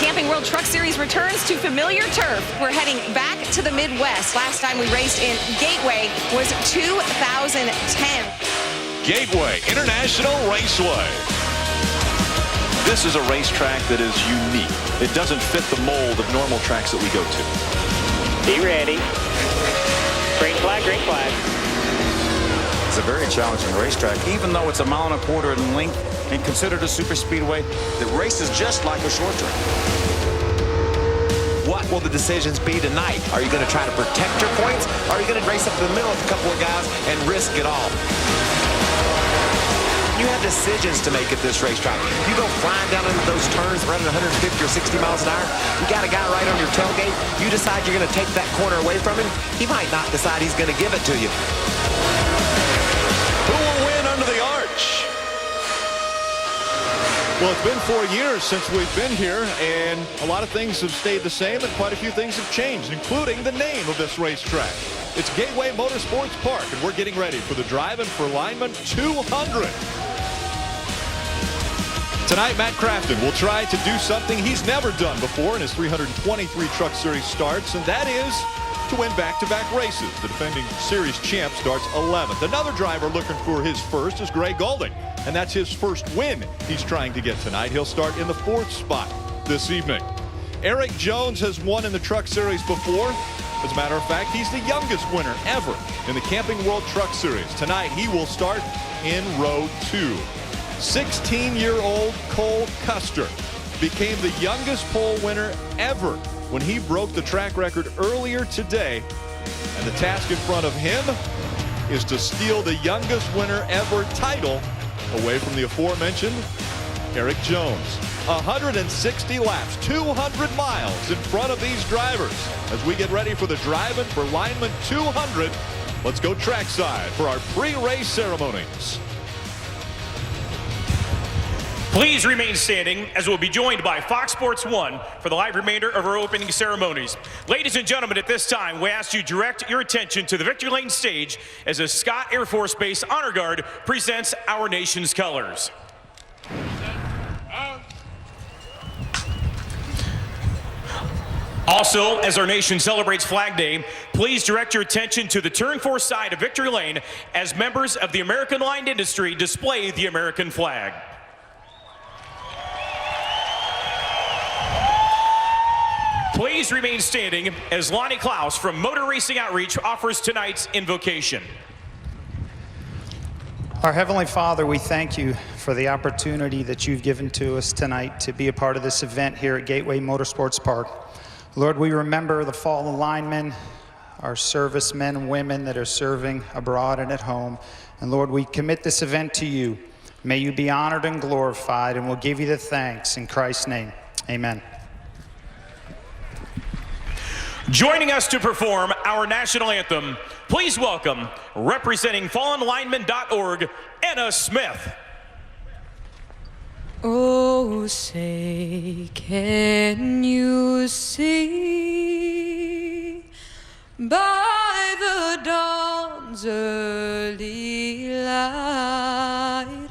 Camping World Truck Series returns to familiar turf. We're heading back to the Midwest. Last time we raced in Gateway was 2010. Gateway International Raceway. This is a racetrack that is unique. It doesn't fit the mold of normal tracks that we go to. Be ready. Green flag, green flag. It's a very challenging racetrack, even though it's 1.25 miles in length and considered a super speedway. The race is just like a short track. What will the decisions be tonight? Are you going to try to protect your points? Or are you going to race up in the middle of a couple of guys and risk it all? You have decisions to make at this racetrack. You go flying down into those turns running 150 or 60 miles an hour. You got a guy right on your tailgate. You decide you're going to take that corner away from him. He might not decide he's going to give it to you. Who will win under the arch? Well, it's been 4 years since we've been here, and a lot of things have stayed the same, and quite a few things have changed, including the name of this racetrack. It's Gateway Motorsports Park, and we're getting ready for the Drivin for Linemen 200. Tonight, Matt Crafton will try to do something he's never done before in his 323 Truck Series starts, and that is to win back-to-back races. The defending series champ starts 11th. Another driver looking for his first is Gray Golding, and that's his first win he's trying to get tonight. He'll start in the 4th spot this evening. Eric Jones has won in the Truck Series before. As a matter of fact, he's the youngest winner ever in the Camping World Truck Series. Tonight, he will start in row 2. 16-year-old Cole Custer became the youngest pole winner ever when he broke the track record earlier today. And the task in front of him is to steal the youngest winner ever title away from the aforementioned Eric Jones. 160 laps, 200 miles in front of these drivers as we get ready for the Drivin for Linemen 200. Let's go trackside for our pre-race ceremonies. Please remain standing as we'll be joined by Fox Sports 1 for the live remainder of our opening ceremonies. Ladies and gentlemen, at this time, we ask you to direct your attention to the Victory Lane stage as the Scott Air Force Base Honor Guard presents our nation's colors. Also, as our nation celebrates Flag Day, please direct your attention to the Turn 4 side of Victory Lane as members of the American Line industry display the American flag. Please remain standing as Lonnie Klaus from Motor Racing Outreach offers tonight's invocation. Our Heavenly Father, we thank you for the opportunity that you've given to us tonight to be a part of this event here at Gateway Motorsports Park. Lord, we remember the fallen linemen, our servicemen and women that are serving abroad and at home. And Lord, we commit this event to you. May you be honored and glorified, and we'll give you the thanks in Christ's name. Amen. Joining us to perform our national anthem, please welcome, representing fallenlinemen.org, Anna Smith. Oh, say, can you see by the dawn's early light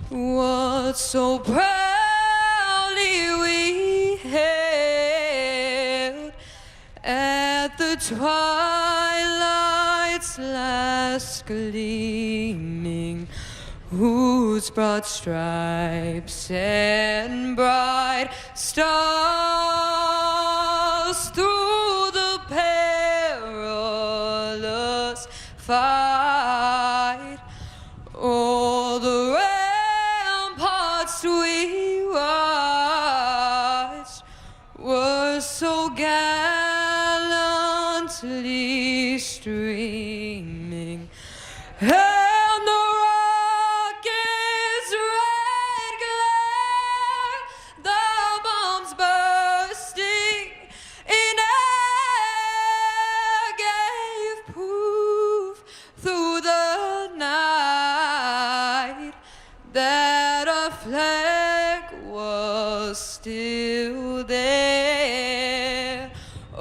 what so proudly we hailed at the twilight's last gleaming, whose broad stripes and bright stars through the perilous fight o'er the ramparts we watched were so gallantly streaming. And the rocket's red glare, the bombs bursting in air, gave proof through the night that our flag was still there.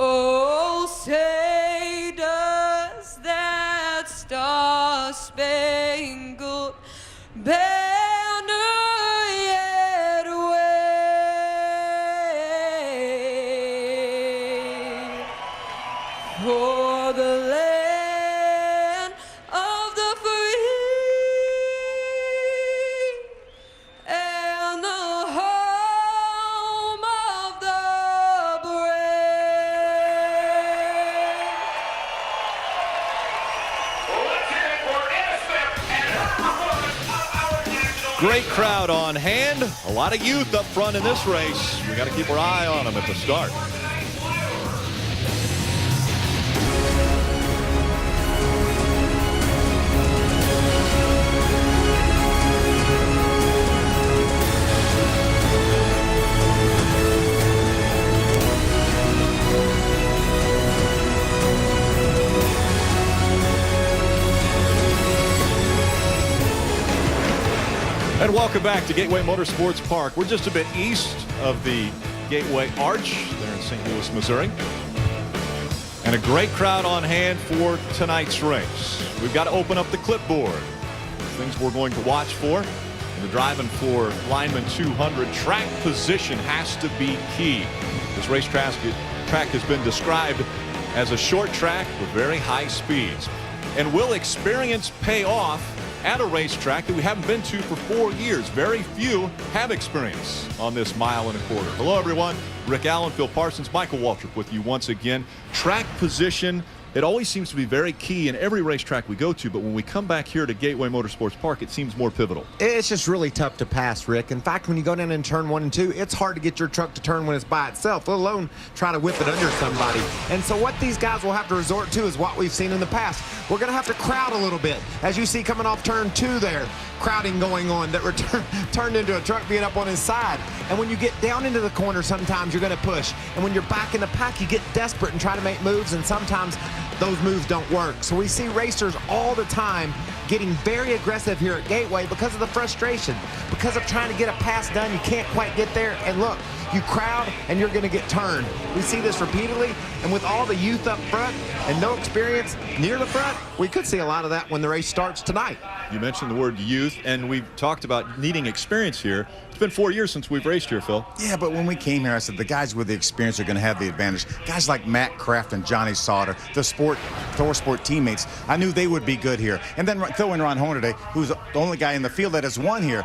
Oh, say does that star-spangled banner yet for the land of the free and the home of the brave. Great crowd on hand. A lot of youth up front in this race. We got to keep our eye on them at the start. And welcome back to Gateway Motorsports Park. We're just a bit east of the Gateway Arch there in St. Louis, Missouri. And a great crowd on hand for tonight's race. We've got to open up the clipboard. Things we're going to watch for. In the Drivin for Linemen 200, track position has to be key. This racetrack has been described as a short track with very high speeds. And will experience pay off at a racetrack that we haven't been to for 4 years? Very few have experience on this mile and a quarter. Hello, everyone. Rick Allen, Phil Parsons, Michael Waltrip with you once again. Track position, it always seems to be very key in every racetrack we go to, but when we come back here to Gateway Motorsports Park, it seems more pivotal. It's just really tough to pass, Rick. In fact, when you go down in turn 1 and 2, it's hard to get your truck to turn when it's by itself, let alone try to whip it under somebody. And so what these guys will have to resort to is what we've seen in the past. We're going to have to crowd a little bit. As you see coming off turn 2 there, crowding going on that turned into a truck being up on his side. And when you get down into the corner, sometimes you're going to push. And when you're back in the pack, you get desperate and try to make moves, and sometimes those moves don't work. So we see racers all the time getting very aggressive here at Gateway because of the frustration, because of trying to get a pass done. You can't quite get there, and look, you crowd and you're going to get turned. We see this repeatedly, and with all the youth up front and no experience near the front, we could see a lot of that when the race starts tonight. You mentioned the word youth, and we've talked about needing experience here. It's been 4 years since we've raced here, Phil. Yeah, but when we came here, I said the guys with the experience are going to have the advantage. Guys like Matt Kraft and Johnny Sauter, the Thor Sport teammates, I knew they would be good here. And then throw in Ron Hornaday, who's the only guy in the field that has won here.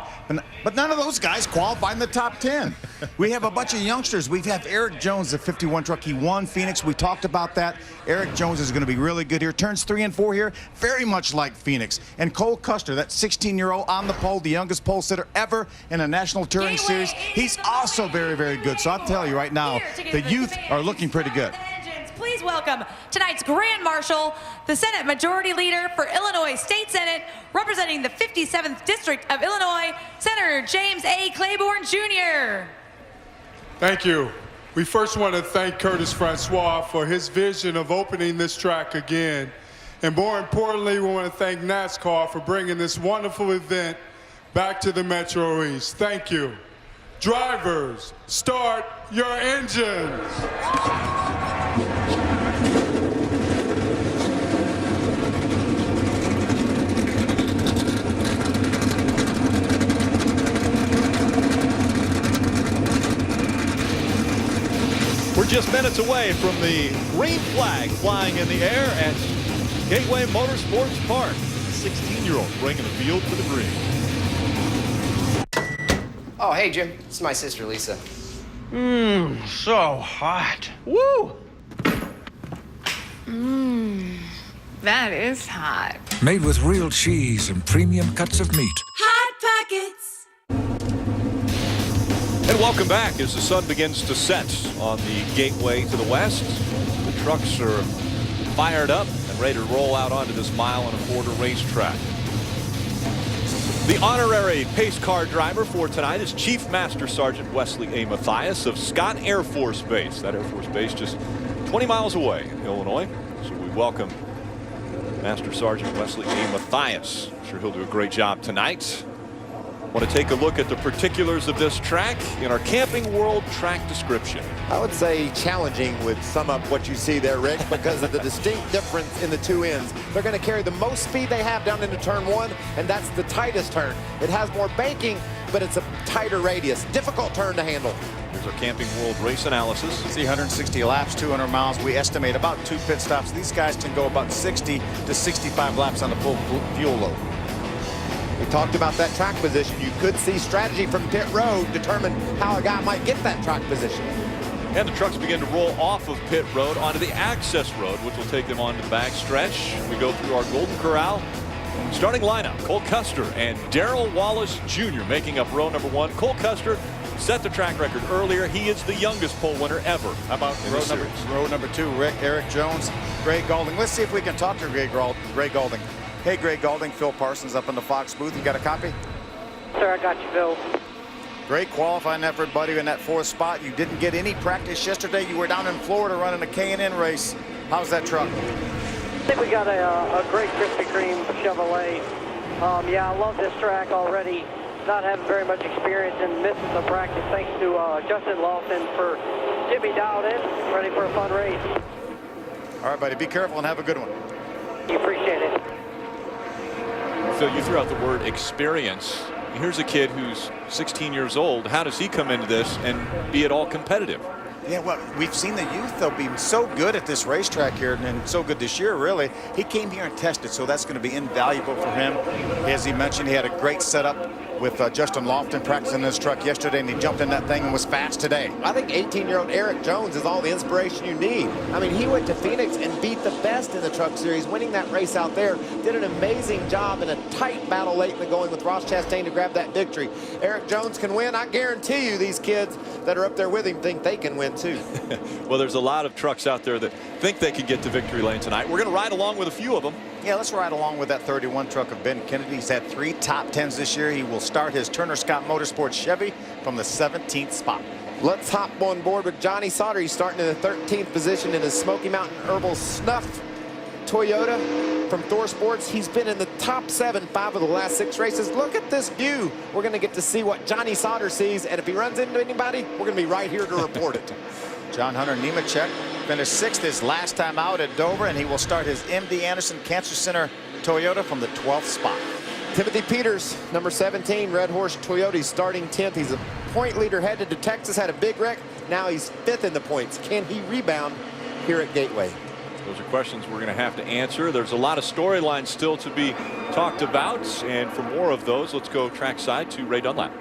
But none of those guys qualified in the top 10. We have a bunch of youngsters. We have Eric Jones, the 51 truck. He won Phoenix. We talked about that. Eric Jones is going to be really good here. Turns 3 and 4 here, very much like Phoenix. And Cole Custer, that 16-year-old on the pole, the youngest pole sitter ever in a National Touring Series. He's also very, very good. So I'll tell you right now, the youth are looking pretty good. Please welcome tonight's Grand Marshal, the Senate Majority Leader for Illinois State Senate, representing the 57th District of Illinois, Senator James A. Claiborne, Jr. Thank you. We first want to thank Curtis Francois for his vision of opening this track again. And more importantly, we want to thank NASCAR for bringing this wonderful event back to the Metro East. Thank you. Drivers, start your engines. We're just minutes away from the green flag flying in the air at Gateway Motorsports Park. 16-year-old bringing the field for the green. Oh, hey, Jim. This is my sister, Lisa. So hot. Woo! That is hot. Made with real cheese and premium cuts of meat. Hot Pockets. And welcome back as the sun begins to set on the Gateway to the west. The trucks are fired up and ready to roll out onto this mile-and-a-quarter racetrack. The honorary pace car driver for tonight is Chief Master Sergeant Wesley A. Mathias of Scott Air Force Base. That Air Force Base just 20 miles away in Illinois. So we welcome Master Sergeant Wesley A. Mathias. I'm sure he'll do a great job tonight. Want to take a look at the particulars of this track in our Camping World track description. I would say challenging would sum up what you see there, Rick, because of the distinct difference in the two ends. They're going to carry the most speed they have down into turn 1, and that's the tightest turn. It has more banking, but it's a tighter radius. Difficult turn to handle. You're our Camping World race analysis. See, 160 laps, 200 miles. We estimate about 2 pit stops. These guys can go about 60 to 65 laps on the full fuel load. We talked about that track position. You could see strategy from pit road determine how a guy might get that track position. And the trucks begin to roll off of pit road onto the access road, which will take them onto the back stretch. We go through our Golden Corral. Starting lineup, Cole Custer and Darrell Wallace Jr. making up row number 1. Cole Custer set the track record earlier. He is the youngest pole winner ever. How about row number 2, Eric Jones, Greg Gaulding. Let's see if we can talk to Greg Gaulding. Hey, Greg Gaulding, Phil Parsons up in the Fox booth. You got a copy? Sir, I got you, Phil. Great qualifying effort, buddy, in that 4th spot. You didn't get any practice yesterday. You were down in Florida running a K&N race. How's that truck? I think we got a great Krispy Kreme Chevrolet. Yeah, I love this track already. Not having very much experience and missing some practice. Thanks to Justin Lawson for getting me dialed in, ready for a fun race. All right, buddy, be careful and have a good one. You appreciate it. Phil, you threw out the word experience. Here's a kid who's 16 years old. How does he come into this and be at all competitive? Yeah, well, we've seen the youth, though, be so good at this racetrack here and so good this year, really. He came here and tested, so that's going to be invaluable for him. As he mentioned, he had a great setup with Justin Lofton practicing his truck yesterday, and he jumped in that thing and was fast today. I think 18-year-old Eric Jones is all the inspiration you need. I mean, he went to Phoenix and beat the best in the Truck Series, winning that race out there. Did an amazing job in a tight battle late in the going with Ross Chastain to grab that victory. Eric Jones can win. I guarantee you these kids that are up there with him think they can win too. Well, there's a lot of trucks out there that think they can get to victory lane tonight. We're going to ride along with a few of them. Yeah, let's ride along with that 31 truck of Ben Kennedy. He's had 3 top 10s this year. He will start his Turner Scott Motorsports Chevy from the 17th spot. Let's hop on board with Johnny Sauter. He's starting in the 13th position in his Smoky Mountain Herbal Snuff Toyota from Thor Sports. He's been in the top 7 5 of the last 6 races. Look at this view. We're going to get to see what Johnny Sauter sees, and if he runs into anybody, we're going to be right here to report it. John Hunter Nemechek finished 6th his last time out at Dover, and he will start his MD Anderson Cancer Center Toyota from the 12th spot. Timothy Peters, number 17, Red Horse Toyota, starting 10th. He's a point leader, headed to Texas, had a big wreck. Now he's 5th in the points. Can he rebound here at Gateway? Those are questions we're going to have to answer. There's a lot of storylines still to be talked about, and for more of those, let's go trackside to Ray Dunlap.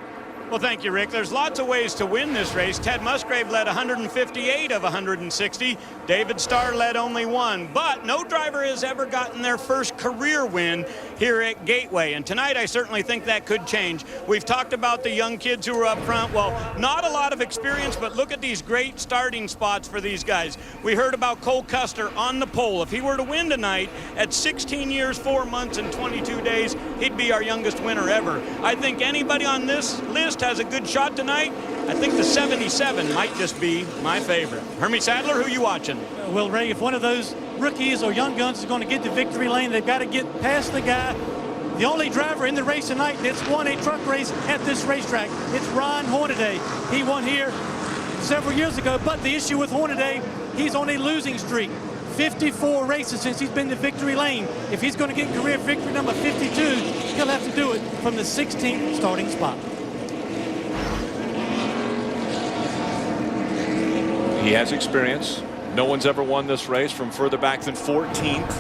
Well, thank you, Rick. There's lots of ways to win this race. Ted Musgrave led 158 of 160. David Starr led only 1. But no driver has ever gotten their first career win here at Gateway. And tonight, I certainly think that could change. We've talked about the young kids who are up front. Well, not a lot of experience, but look at these great starting spots for these guys. We heard about Cole Custer on the pole. If he were to win tonight at 16 years, 4 months, and 22 days, he'd be our youngest winner ever. I think anybody on this list has a good shot tonight. I think the 77 might just be my favorite. Hermie Sadler, who you watching? Well, Ray, if one of those rookies or young guns is going to get to victory lane, they've got to get past the guy, the only driver in the race tonight that's won a truck race at this racetrack. It's Ron Hornaday. He won here several years ago, but the issue with Hornaday, he's on a losing streak. 54 races since he's been to victory lane. If he's going to get career victory number 52, he'll have to do it from the 16th starting spot. He has experience. No one's ever won this race from further back than 14th.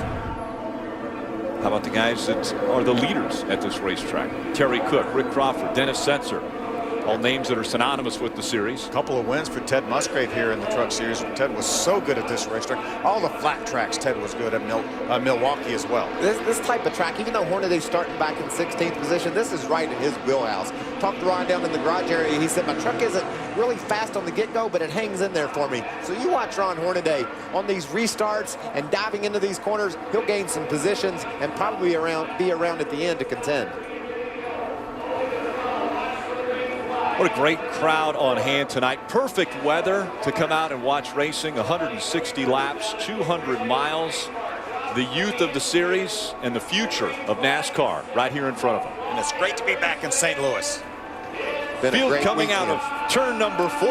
How about the guys that are the leaders at this racetrack? Terry Cook, Rick Crawford, Dennis Setzer. All names that are synonymous with the series. A couple of wins for Ted Musgrave here in the Truck Series. Ted was so good at this racetrack. All the flat tracks, Ted was good at Milwaukee as well. This type of track, even though Hornaday's starting back in 16th position, this is right in his wheelhouse. Talked to Ron down in the garage area. He said, my truck isn't really fast on the get-go, but it hangs in there for me. So you watch Ron Hornaday on these restarts and diving into these corners. He'll gain some positions and probably be around at the end to contend. What a great crowd on hand tonight. Perfect weather to come out and watch racing. 160 laps, 200 miles. The youth of the series and the future of NASCAR right here in front of them. And it's great to be back in St. Louis. Field coming out of turn number 4,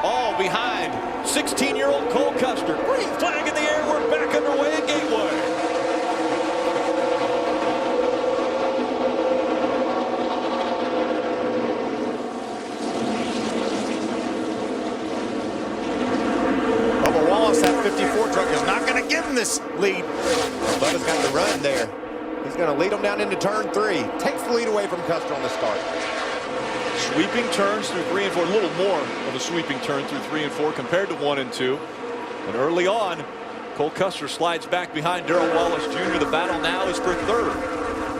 all behind 16-year-old Cole Custer. Green flag in the air. We're back underway at Gateway. extend this lead. Bubba's got the run there. He's going to lead them down into turn 3. Takes the lead away from Custer on the start. Sweeping turns through 3 and 4. A little more of a sweeping turn through 3 and 4 compared to 1 and 2. And early on, Cole Custer slides back behind Darrell Wallace Jr. The battle now is for third.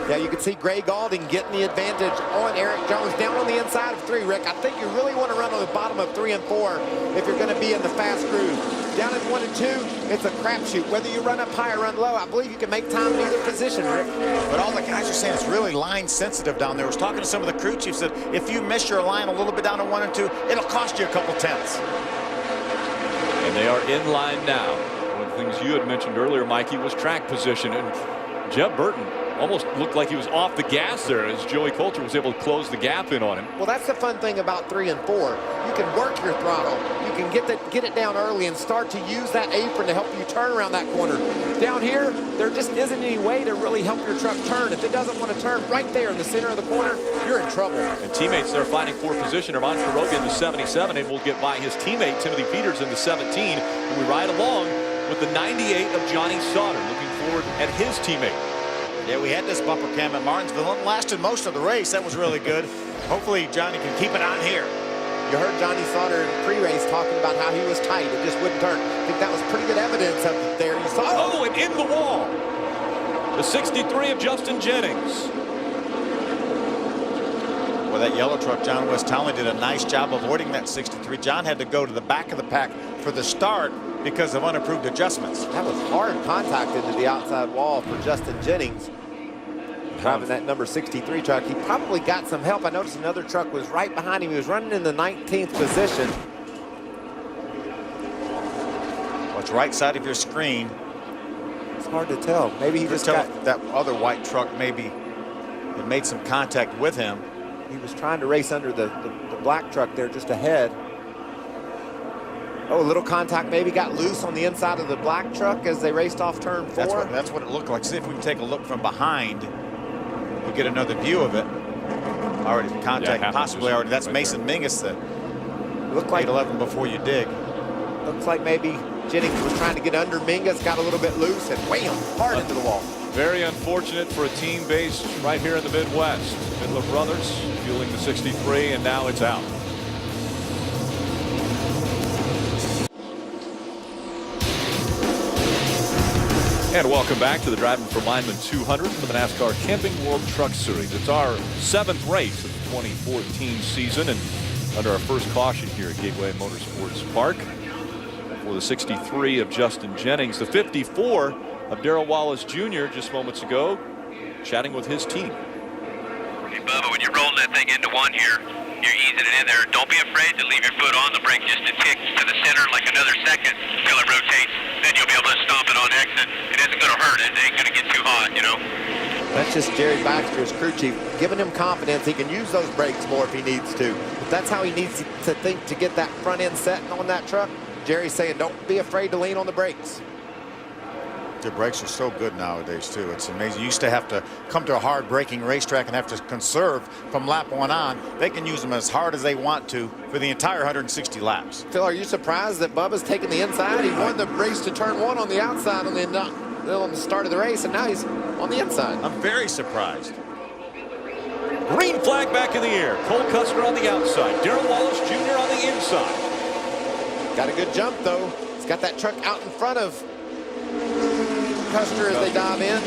Yeah, you can see Gray Galding getting the advantage on Eric Jones down on the inside of 3, Rick. I think you really want to run on the bottom of 3 and 4 if you're going to be in the fast groove. Down in 1 and 2, it's a crapshoot. Whether you run up high or run low, I believe you can make time in either position, Rick. But all the guys are saying it's really line sensitive down there. I was talking to some of the crew chiefs that if you miss your line a little bit down in 1 and 2, it'll cost you a couple tenths. And they are in line now. One of the things you had mentioned earlier, Mikey, was track position. And Jeb Burton almost looked like he was off the gas there as Joey Coulter was able to close the gap in on him. Well, that's the fun thing about 3 and 4. You can work your throttle. You can get it down early and start to use that apron to help you turn around that corner. Down here, there just isn't any way to really help your truck turn. If it doesn't want to turn right there in the center of the corner, you're in trouble. And teammates there fighting for position. Armand Quiroga in the 77 and will get by his teammate Timothy Peters in the 17. And we ride along with the 98 of Johnny Sauter, looking forward at his teammate. Yeah, we had this bumper cam at Martinsville. It lasted most of the race. That was really good. Hopefully Johnny can keep it on here. You heard Johnny Sauter in pre-race talking about how he was tight. It just wouldn't turn. I think that was pretty good evidence of it there. You saw. Oh, and in the wall. The 63 of Justin Jennings. Well, that yellow truck, John West Townley, did a nice job avoiding that 63. John had to go to the back of the pack for the start because of unapproved adjustments. That was hard contact into the outside wall for Justin Jennings. Driving that number 63 truck. He probably got some help. I noticed another truck was right behind him. He was running in the 19th position. Well, it's right side of your screen. It's hard to tell. Maybe he just got that other white truck. Maybe it made some contact with him. He was trying to race under the black truck there just ahead. Oh, a little contact maybe got loose on the inside of the black truck as they raced off turn 4. That's what it looked like. See if we can take a look from behind. We'll get another view of it. Already contact, possibly already. That's right. Mason Mingus. Looked like 11 before you dig. Looks like maybe Jennings was trying to get under Mingus, got a little bit loose, and wham, hard into the wall. Very unfortunate for a team based right here in the Midwest. Midler Brothers fueling the 63, and now it's out. And welcome back to the Drivin for Linemen 200 for the NASCAR Camping World Truck Series. It's our 7th race of the 2014 season, and under our first caution here at Gateway Motorsports Park for the 63 of Justin Jennings, the 54 of Darrell Wallace Jr. just moments ago, chatting with his team. Hey, Bubba, when you're rolling that thing into 1 here, you're easing it in there. Don't be afraid to leave your foot on the brake just a tick to the center, like another second, till it rotates. Then you'll be able to stomp it on exit. It isn't going to hurt. It ain't going to get too hot, you know. That's just Jerry Baxter, his crew chief, giving him confidence. He can use those brakes more if he needs to. But that's how he needs to think to get that front end set on that truck. Jerry's saying, don't be afraid to lean on the brakes. The brakes are so good nowadays, too. It's amazing. You used to have to come to a hard braking racetrack and have to conserve from lap 1 on. They can use them as hard as they want to for the entire 160 laps. Phil, are you surprised that Bubba's taking the inside? He won the race to turn 1 on the outside on the start of the race, and now he's on the inside. I'm very surprised. Green flag back in the air. Cole Custer on the outside. Darrell Wallace Jr. on the inside. Got a good jump, though. He's got that truck out in front of Custer as they dive in.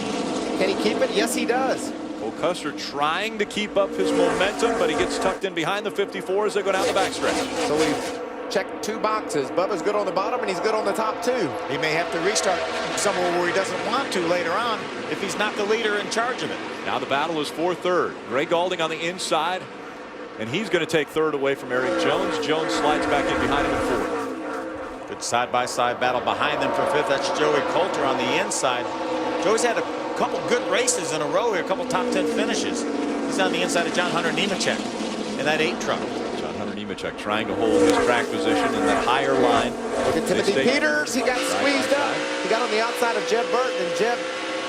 Can he keep it? Yes, he does. Cole Custer trying to keep up his momentum, but he gets tucked in behind the 54 as they go down the backstretch. So we've checked 2 boxes. Bubba's good on the bottom, and he's good on the top 2. He may have to restart somewhere where he doesn't want to later on if he's not the leader in charge of it. Now the battle is for third. Gray Galding on the inside, and he's going to take third away from Eric Jones. Jones slides back in behind him in fourth. Good side-by-side battle behind them for 5th. That's Joey Coulter on the inside. Joey's had a couple good races in a row here, a couple top 10 finishes. He's on the inside of John Hunter Nemechek in that 8 truck. John Hunter Nemechek trying to hold his track position in that higher line. Look at Timothy Peters. He got squeezed up. He got on the outside of Jeb Burton, and Jeb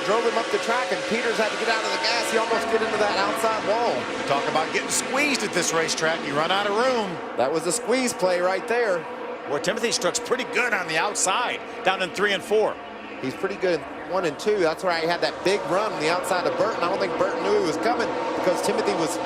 drove him up the track, and Peters had to get out of the gas. He almost get into that outside wall. You talk about getting squeezed at this racetrack. You run out of room. That was a squeeze play right there. Boy, Timothy's truck's pretty good on the outside, down in 3 and 4. He's pretty good in 1 and 2. That's why he had that big run on the outside of Burton. I don't think Burton knew he was coming because Timothy was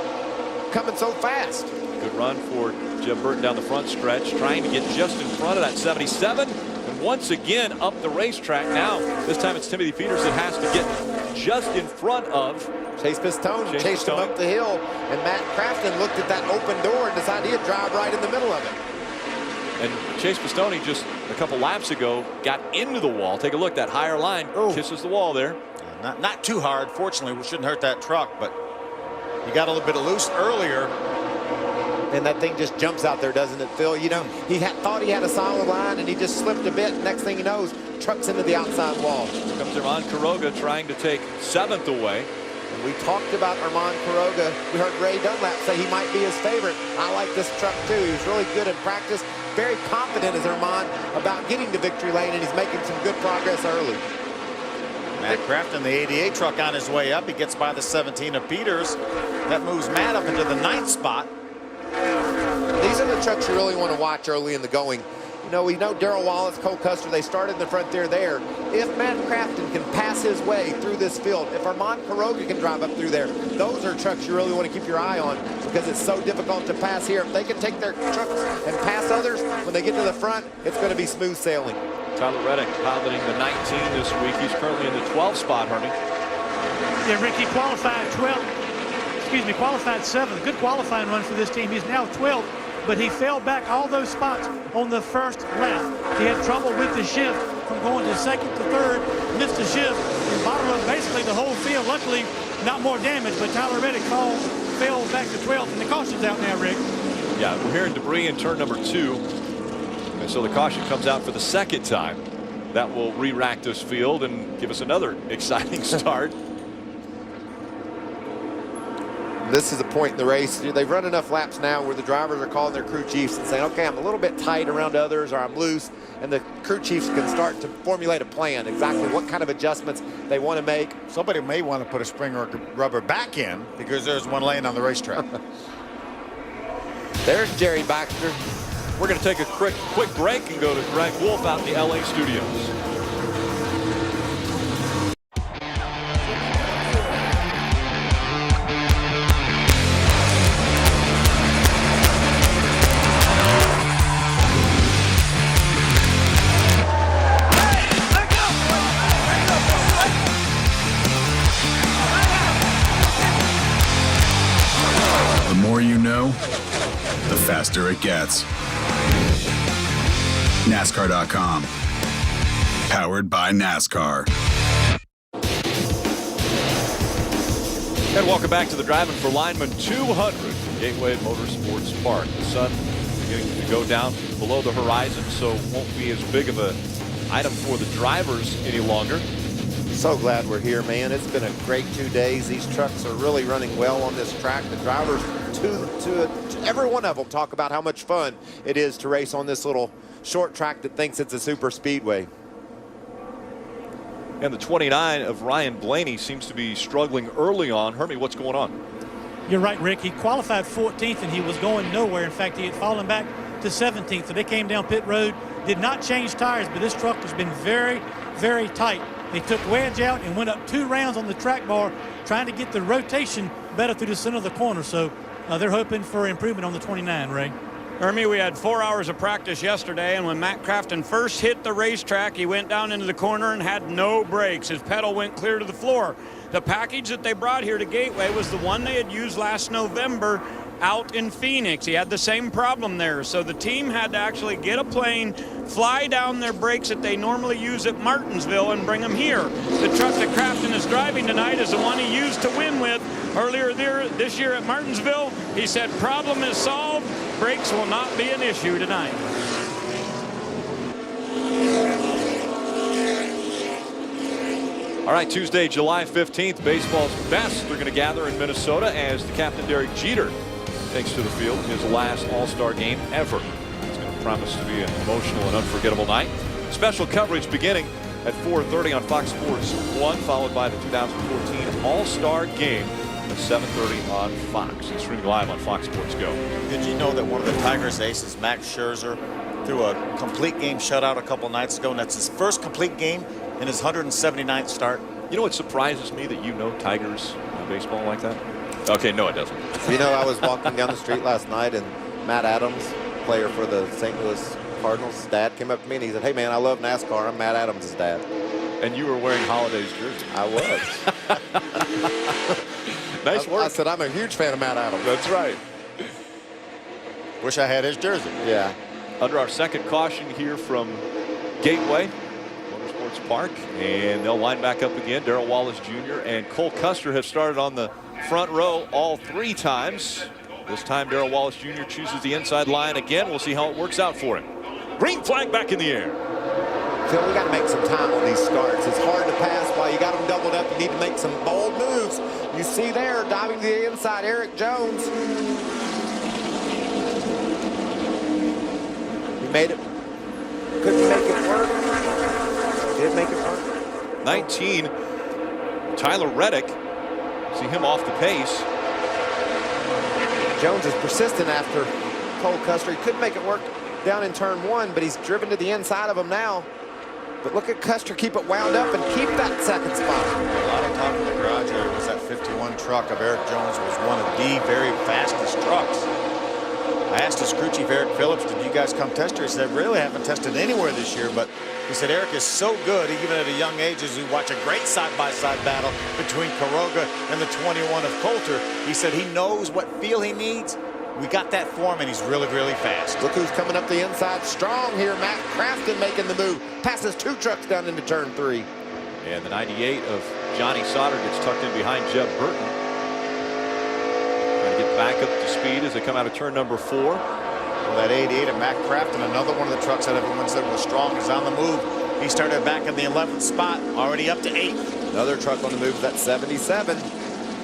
coming so fast. Good run for Jim Burton down the front stretch, trying to get just in front of that 77. And once again up the racetrack. Now, this time it's Timothy Peters that has to get just in front of Chase Pistone. Chased him up the hill, and Matt Crafton looked at that open door and decided he'd drive right in the middle of it. And Chase Pistone just a couple laps ago got into the wall. Take a look, that higher line kisses the wall there. Not too hard. Fortunately, we shouldn't hurt that truck, but he got a little bit of loose earlier. And that thing just jumps out there, doesn't it, Phil? You know, he thought he had a solid line, and he just slipped a bit. Next thing he knows, truck's into the outside wall. Here comes Armand Quiroga trying to take 7th away. And we talked about Armand Quiroga. We heard Ray Dunlap say he might be his favorite. I like this truck, too. He was really good in practice. Very confident is Armand about getting to victory lane, and he's making some good progress early. Matt Crafton, the 88 truck on his way up. He gets by the 17 of Peters. That moves Matt up into the 9th spot. These are the trucks you really want to watch early in the going. You know, we know Darrell Wallace, Cole Custer, they started in the front there. If Matt Crafton can pass his way through this field, if Armand Quiroga can drive up through there, those are trucks you really want to keep your eye on because it's so difficult to pass here. If they can take their trucks and pass others, when they get to the front, it's going to be smooth sailing. Tyler Reddick piloting the 19 this week. He's currently in the 12th spot, Hermie. Yeah, Ricky qualified 12th. Qualified 7th. Good qualifying run for this team. He's now 12th, but he fell back all those spots on the first lap. He had trouble with the shift from going to 2nd to 3rd, missed the shift, and bottom of basically the whole field. Luckily, not more damage, but Tyler Reddick fell back to 12th, and the caution's out now, Rick. Yeah, we're hearing debris in turn number 2, and so the caution comes out for the 2nd time. That will re-rack this field and give us another exciting start. This is a point in the race. They've run enough laps now where the drivers are calling their crew chiefs and saying, okay, I'm a little bit tight around others or I'm loose. And the crew chiefs can start to formulate a plan, exactly what kind of adjustments they want to make. Somebody may want to put a spring or rubber back in because there's one laying on the racetrack. There's Jerry Baxter. We're going to take a quick break and go to Greg Wolf out in the LA studios. The faster it gets. NASCAR.com. Powered by NASCAR. And welcome back to the Drivin for Linemen 200 from Gateway Motorsports Park. The sun beginning to go down below the horizon, so it won't be as big of an item for the drivers any longer. So glad we're here, man. It's been a great 2 days. These trucks are really running well on this track. The drivers, every one of them, talk about how much fun it is to race on this little short track that thinks it's a super speedway. And the 29 of Ryan Blaney seems to be struggling early on. Hermie, what's going on? You're right, Rick. He qualified 14th, and he was going nowhere. In fact, he had fallen back to 17th. So they came down pit road, did not change tires, but this truck has been very, very tight. They took wedge out and went up 2 rounds on the track bar trying to get the rotation better through the center of the corner. So they're hoping for improvement on the 29, Ray. Hermie, we had 4 hours of practice yesterday, and when Matt Crafton first hit the racetrack, he went down into the corner and had no brakes. His pedal went clear to the floor. The package that they brought here to Gateway was the one they had used last November out in Phoenix. He had the same problem there. So the team had to actually get a plane, fly down their brakes that they normally use at Martinsville and bring them here. The truck that Crafton is driving tonight is the one he used to win with earlier this year at Martinsville. He said problem is solved. Brakes will not be an issue tonight. All right, Tuesday, July 15th, baseball's best. They're going to gather in Minnesota as the captain, Derek Jeter, takes to the field in his last All-Star game ever. It's going to promise to be an emotional and unforgettable night. Special coverage beginning at 4:30 on Fox Sports 1, followed by the 2014 All-Star Game at 7:30 on Fox. And streaming live on Fox Sports Go. Did you know that one of the Tigers' aces, Max Scherzer, threw a complete game shutout a couple nights ago, and that's his first complete game in his 179th start. You know what surprises me that you know Tigers baseball like that? Okay, no, it doesn't. You know, I was walking down the street last night, and Matt Adams, player for the St. Louis Cardinals, his dad came up to me and he said, "Hey man, I love NASCAR. I'm Matt Adams' dad." And you were wearing Holiday's jersey. I was. Nice work. I said, I'm a huge fan of Matt Adams. That's right. Wish I had his jersey. Yeah. Under our second caution here from Gateway Motorsports Park, and they'll line back up again. Darrell Wallace Jr. and Cole Custer have started on the front row all 3 times. This time Darrell Wallace Jr. chooses the inside line again. We'll see how it works out for him. Green flag back in the air. Phil, we got to make some time on these starts. It's hard to pass while you got them doubled up. You need to make some bold moves. You see there, diving to the inside, Eric Jones. He made it. Couldn't make it work. Did make it work. 19, Tyler Reddick. See him off the pace. Jones is persistent after Cole Custer. He couldn't make it work down in turn 1, but he's driven to the inside of him now. But look at Custer keep it wound up and keep that second spot. A lot of talk in the garage area was that 51 truck of Eric Jones was one of the very fastest trucks. I asked his crew chief, Eric Phillips, did you guys come test her? He said, really haven't tested anywhere this year, but he said Eric is so good, even at a young age, as we watch a great side-by-side battle between Quiroga and the 21 of Coulter. He said he knows what feel he needs. We got that for him, and he's really, really fast. Look who's coming up the inside strong here. Matt Crafton making the move. Passes 2 trucks down into turn 3. And the 98 of Johnny Sauter gets tucked in behind Jeb Burton. Trying to get back up to speed as they come out of turn number 4. Well, that 88 of Matt Crafton, another one of the trucks that everyone said was strong, is on the move. He started back in the 11th spot, already up to 8th. Another truck on the move, that's 77.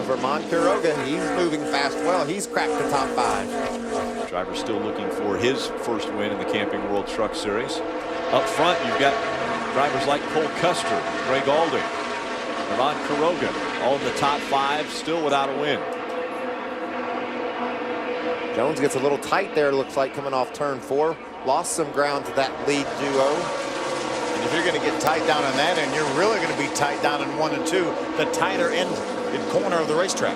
Vermont Quiroga, he's moving fast well. He's cracked the top 5. Driver still looking for his first win in the Camping World Truck Series. Up front, you've got drivers like Cole Custer, Greg Alding, Vermont Quiroga, all in the top 5, still without a win. Jones gets a little tight there, looks like, coming off turn 4. Lost some ground to that lead duo. And if you're going to get tight down on that, and you're really going to be tight down in 1 and 2, the tighter end corner of the racetrack.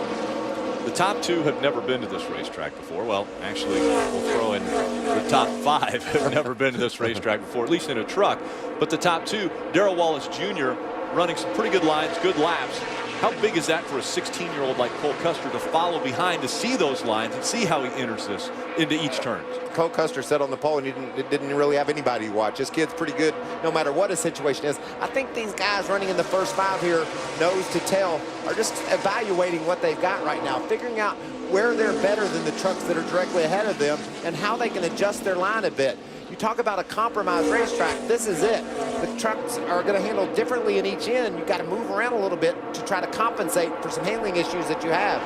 The top 2 have never been to this racetrack before. Well, actually, we'll throw in the top 5 have never been to this racetrack before, at least in a truck. But the top 2, Darrell Wallace Jr. running some pretty good lines, good laps. How big is that for a 16-year-old like Cole Custer to follow behind, to see those lines and see how he enters this into each turn? Cole Custer sat on the pole and he didn't really have anybody to watch. This kid's pretty good no matter what his situation is. I think these guys running in the first 5 here, nose to tail, are just evaluating what they've got right now, figuring out where they're better than the trucks that are directly ahead of them and how they can adjust their line a bit. You talk about a compromised racetrack, this is it. The trucks are going to handle differently in each end. You've got to move around a little bit to try to compensate for some handling issues that you have.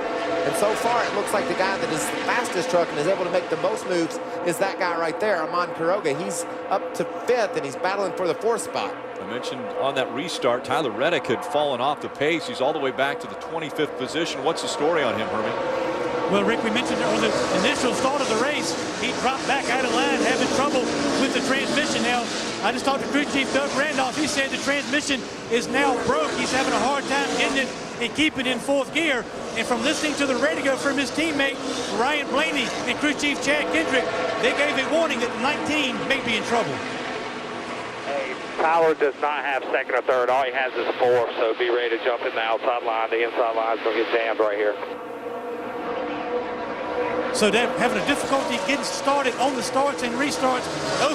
And so far, it looks like the guy that is the fastest truck and is able to make the most moves is that guy right there, Armand Quiroga. He's up to 5th, and he's battling for the 4th spot. I mentioned on that restart, Tyler Reddick had fallen off the pace. He's all the way back to the 25th position. What's the story on him, Hermie? Well, Rick, we mentioned on the initial start of the race, he dropped back out of line, having trouble with the transmission. Now, I just talked to crew chief Doug Randolph. He said the transmission is now broke. He's having a hard time getting it and keeping it in 4th gear. And from listening to the radio from his teammate, Ryan Blaney, and crew chief Chad Kendrick, they gave a warning that 19 may be in trouble. Hey, Tyler does not have 2nd or 3rd. All he has is 4th, so be ready to jump in the outside line. The inside line is going to get jammed right here. So they're having a difficulty getting started on the starts and restarts.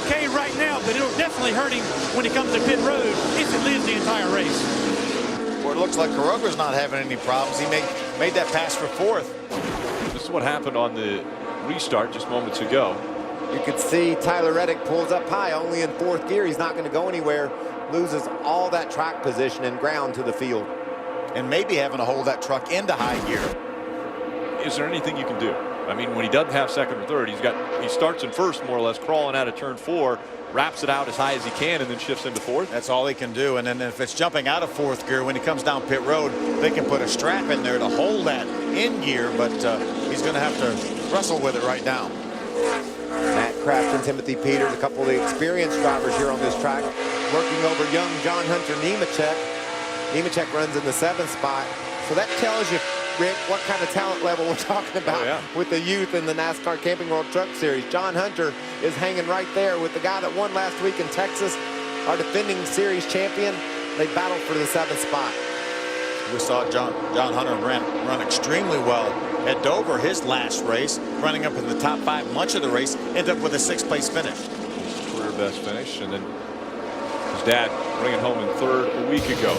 Okay right now, but it'll definitely hurt him when he comes to pit road if it lives the entire race. Well, it looks like Quiroga's not having any problems. He made that pass for 4th. This is what happened on the restart just moments ago. You can see Tyler Reddick pulls up high, only in 4th gear. He's not going to go anywhere. Loses all that track position and ground to the field. And maybe having to hold that truck into high gear. Is there anything you can do? I mean, when he doesn't have 2nd or 3rd, he starts in 1st, more or less, crawling out of turn 4, wraps it out as high as he can, and then shifts into 4th. That's all he can do. And then if it's jumping out of 4th gear, when he comes down pit road, they can put a strap in there to hold that in gear, but he's going to have to wrestle with it right now. Matt Crafton, Timothy Peters, a couple of the experienced drivers here on this track. working over young John Hunter Nemechek. Nemechek runs in the 7th spot. So that tells you, Rick, what kind of talent level we're talking about with the youth in the NASCAR Camping World Truck Series. John Hunter is hanging right there with the guy that won last week in Texas, our defending series champion. They battled for the 7th spot. We saw John Hunter run extremely well at Dover, his last race, running up in the top 5 much of the race, ended up with a 6th place finish. Career best finish, and then his dad bringing home in 3rd a week ago.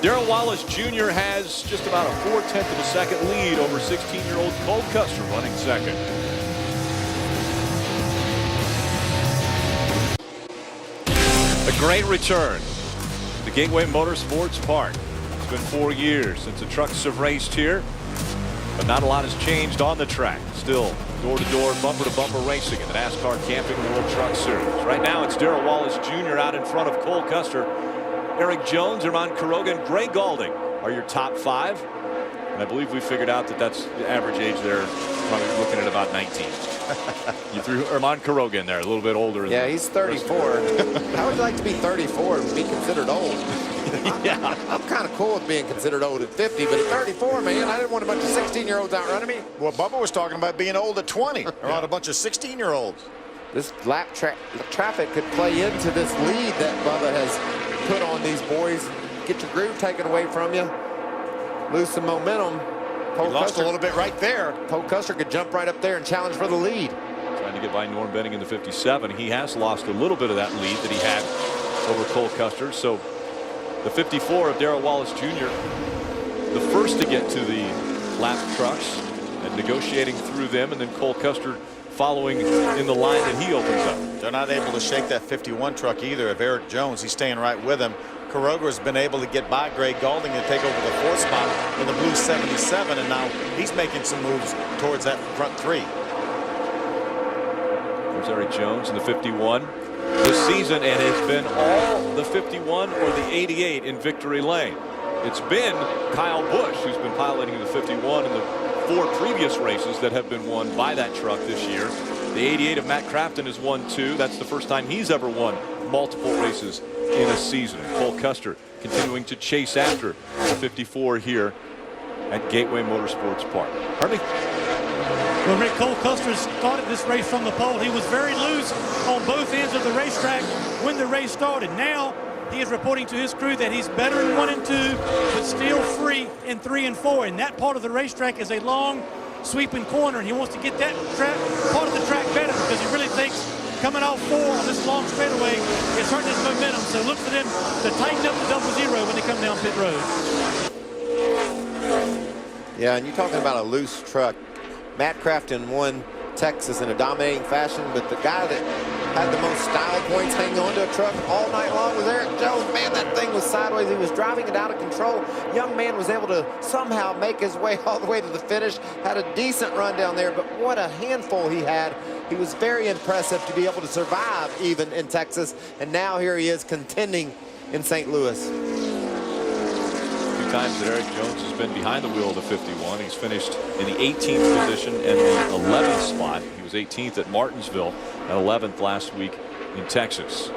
Darrell Wallace Jr. has just about a 4/10 of a second lead over 16-year-old Cole Custer running 2nd. A great return to Gateway Motorsports Park. It's been 4 years since the trucks have raced here, but not a lot has changed on the track. Still door-to-door, bumper-to-bumper racing in the NASCAR Camping World Truck Series. Right now it's Darrell Wallace Jr. out in front of Cole Custer. Eric Jones, Herman Quiroga, Gray Gaulding are your top 5. And I believe we figured out that that's the average age there, probably looking at about 19. You threw Herman Quiroga in there, a little bit older. Yeah, he's 34. How would you like to be 34 and be considered old? Yeah. I'm kind of cool with being considered old at 50, but at 34, man, I didn't want a bunch of 16-year-olds outrunning me. Well, Bubba was talking about being old at 20, around a bunch of 16-year-olds. This lap traffic could play into this lead that Bubba has put on these boys. Get your groove taken away from you. Lose some momentum. He lost a little bit right there. Cole Custer could jump right up there and challenge for the lead. Trying to get by Norm Benning in the 57. He has lost a little bit of that lead that he had over Cole Custer. So the 54 of Darrell Wallace Jr., the first to get to the lap trucks and negotiating through them, and then Cole Custer following in the line that he opens up. They're not able to shake that 51 truck either of Eric Jones. He's staying right with him. Quiroga has been able to get by Gray Gaulding and take over the 4th spot in the blue 77, and now he's making some moves towards that front 3. There's Eric Jones in the 51 this season, and it's been all the 51 or the 88 in victory lane. It's been Kyle Busch who's been piloting in the 51 in the 4 previous races that have been won by that truck this year. The 88 of Matt Crafton has won 2. That's the first time he's ever won multiple races in a season. Cole Custer continuing to chase after the 54 here at Gateway Motorsports Park. Harley? Well, Rick, Cole Custer started this race from the pole. He was very loose on both ends of the racetrack when the race started. Now he is reporting to his crew that he's better in 1 and 2, but still free in 3 and 4. And that part of the racetrack is a long, sweeping corner, and he wants to get that part of the track better because he really thinks coming off 4 on this long straightaway is hurting his momentum. So look for them to tighten up the 00 when they come down pit road. Yeah, and you're talking about a loose truck. Matt Crafton won Texas in a dominating fashion, but the guy that had the most style points hanging onto a truck all night long was Eric Jones. Man, that thing was sideways. He was driving it out of control. Young man was able to somehow make his way all the way to the finish. Had a decent run down there, but what a handful he had. He was very impressive to be able to survive even in Texas, and now here he is contending in St. Louis. Times that Eric Jones has been behind the wheel of the 51. He's finished in the 18th position and the 11th spot. He was 18th at Martinsville and 11th last week in Texas.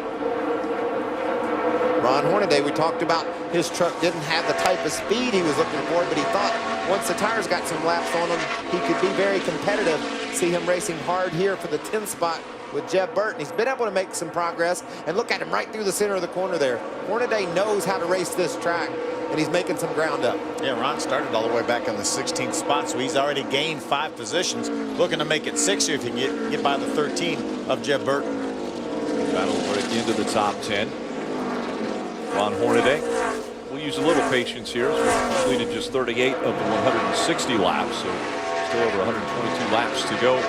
Ron Hornaday, we talked about his truck didn't have the type of speed he was looking for, but he thought once the tires got some laps on him, he could be very competitive. See him racing hard here for the 10th spot with Jeb Burton. He's been able to make some progress, and look at him right through the center of the corner there. Hornaday knows how to race this track, and he's making some ground up. Yeah, Ron started all the way back on the 16th spot, so he's already gained 5 positions, looking to make it 6 here if he can get by the 13 of Jeb Burton. Battle break into the top 10. Ron Hornaday will use a little patience here as we've completed just 38 of the 160 laps, so still over 122 laps to go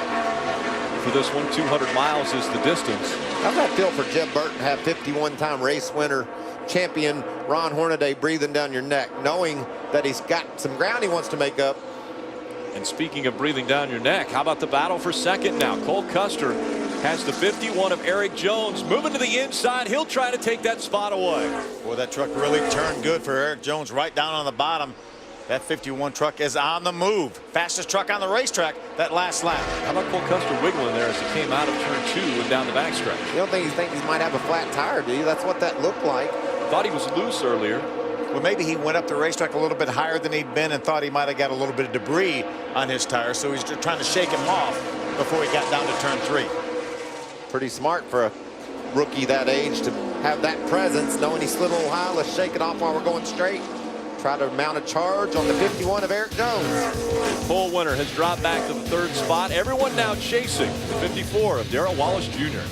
for this one. 200 miles is the distance. How's that feel for Jeb Burton to have 51-time race winner, champion Ron Hornaday breathing down your neck, knowing that he's got some ground he wants to make up? And speaking of breathing down your neck, how about the battle for second now? Cole Custer has the 51 of Eric Jones moving to the inside. He'll try to take that spot away. Boy, that truck really turned good for Eric Jones right down on the bottom. That 51 truck is on the move. Fastest truck on the racetrack that last lap. How about Cole Custer wiggling there as he came out of turn 2 and down the backstretch? You don't think he might have a flat tire, do you? That's what that looked like. Thought he was loose earlier. Well, maybe he went up the racetrack a little bit higher than he'd been and thought he might have got a little bit of debris on his tire, so he's just trying to shake him off before he got down to turn 3. Pretty smart for a rookie that age to have that presence, knowing he slid a little high. Let's shake it off while we're going straight. Try to mount a charge on the 51 of Eric Jones. Cole Winter has dropped back to the 3rd spot. Everyone now chasing the 54 of Darrell Wallace Jr.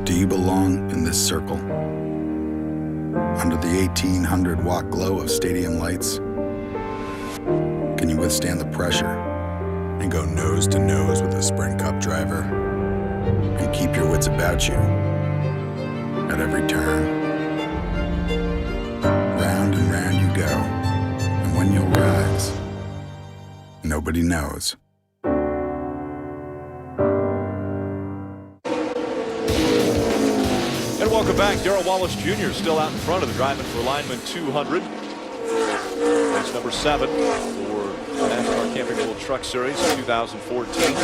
Do you belong in this circle? Under the 1,800-watt glow of stadium lights? Can you withstand the pressure and go nose to nose with a Sprint Cup driver and keep your wits about you at every turn? Round and round you go, and when you'll rise, nobody knows. And welcome back. Darrell Wallace Jr. still out in front of the Drivin for Linemen 200. Race number 7 for the NASCAR Camping World Truck Series 2014.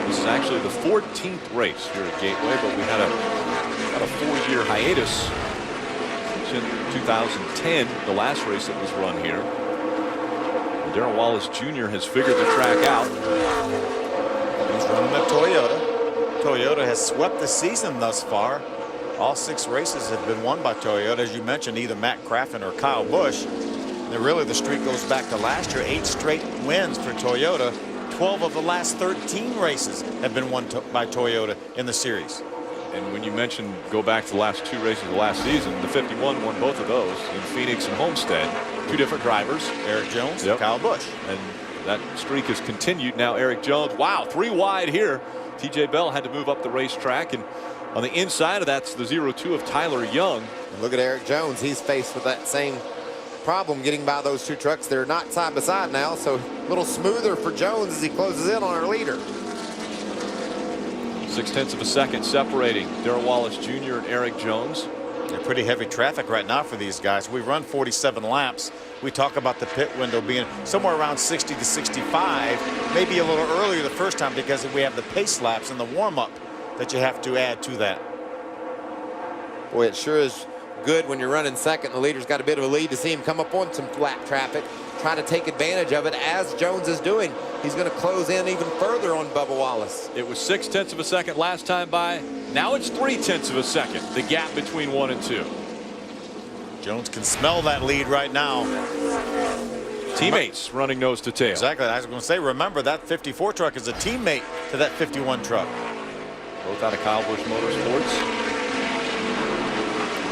This is actually the 14th race here at Gateway, but we had about a 4-year hiatus in 2010, the last race that was run here. Darrell Wallace Jr. has figured the track out. He's running a Toyota. Toyota has swept the season thus far. All 6 races have been won by Toyota, as you mentioned, either Matt Crafton or Kyle Busch. And really, the streak goes back to last year. 8 straight wins for Toyota. 12 of the last 13 races have been won by Toyota in the series. And when you mentioned go back to the last 2 races of the last season, the 51 won both of those in Phoenix and Homestead. 2 different drivers. Eric Jones, Kyle Busch. And that streak has continued. Now Eric Jones, wow, 3 wide here. TJ Bell had to move up the racetrack, and on the inside of that's the 0-2 of Tyler Young. And look at Eric Jones. He's faced with that same problem getting by those 2 trucks. They're not side by side now, so a little smoother for Jones as he closes in on our leader. 0.6 of a second separating Darrell Wallace Jr. and Eric Jones. They're pretty heavy traffic right now for these guys. We run 47 laps. We talk about the pit window being somewhere around 60 to 65, maybe a little earlier the first time because we have the pace laps and the warm-up that you have to add to that. Boy, it sure is good when you're running second. The leader's got a bit of a lead to see him come up on some lap traffic, try to take advantage of it as Jones is doing. He's going to close in even further on Bubba Wallace. It was 0.6 of a second last time by. Now it's 0.3 of a second, the gap between 1 and 2. Jones can smell that lead right now. Teammates running nose to tail. Exactly. I was going to say, remember that 54 truck is a teammate to that 51 truck. Both out of Kyle Busch Motorsports.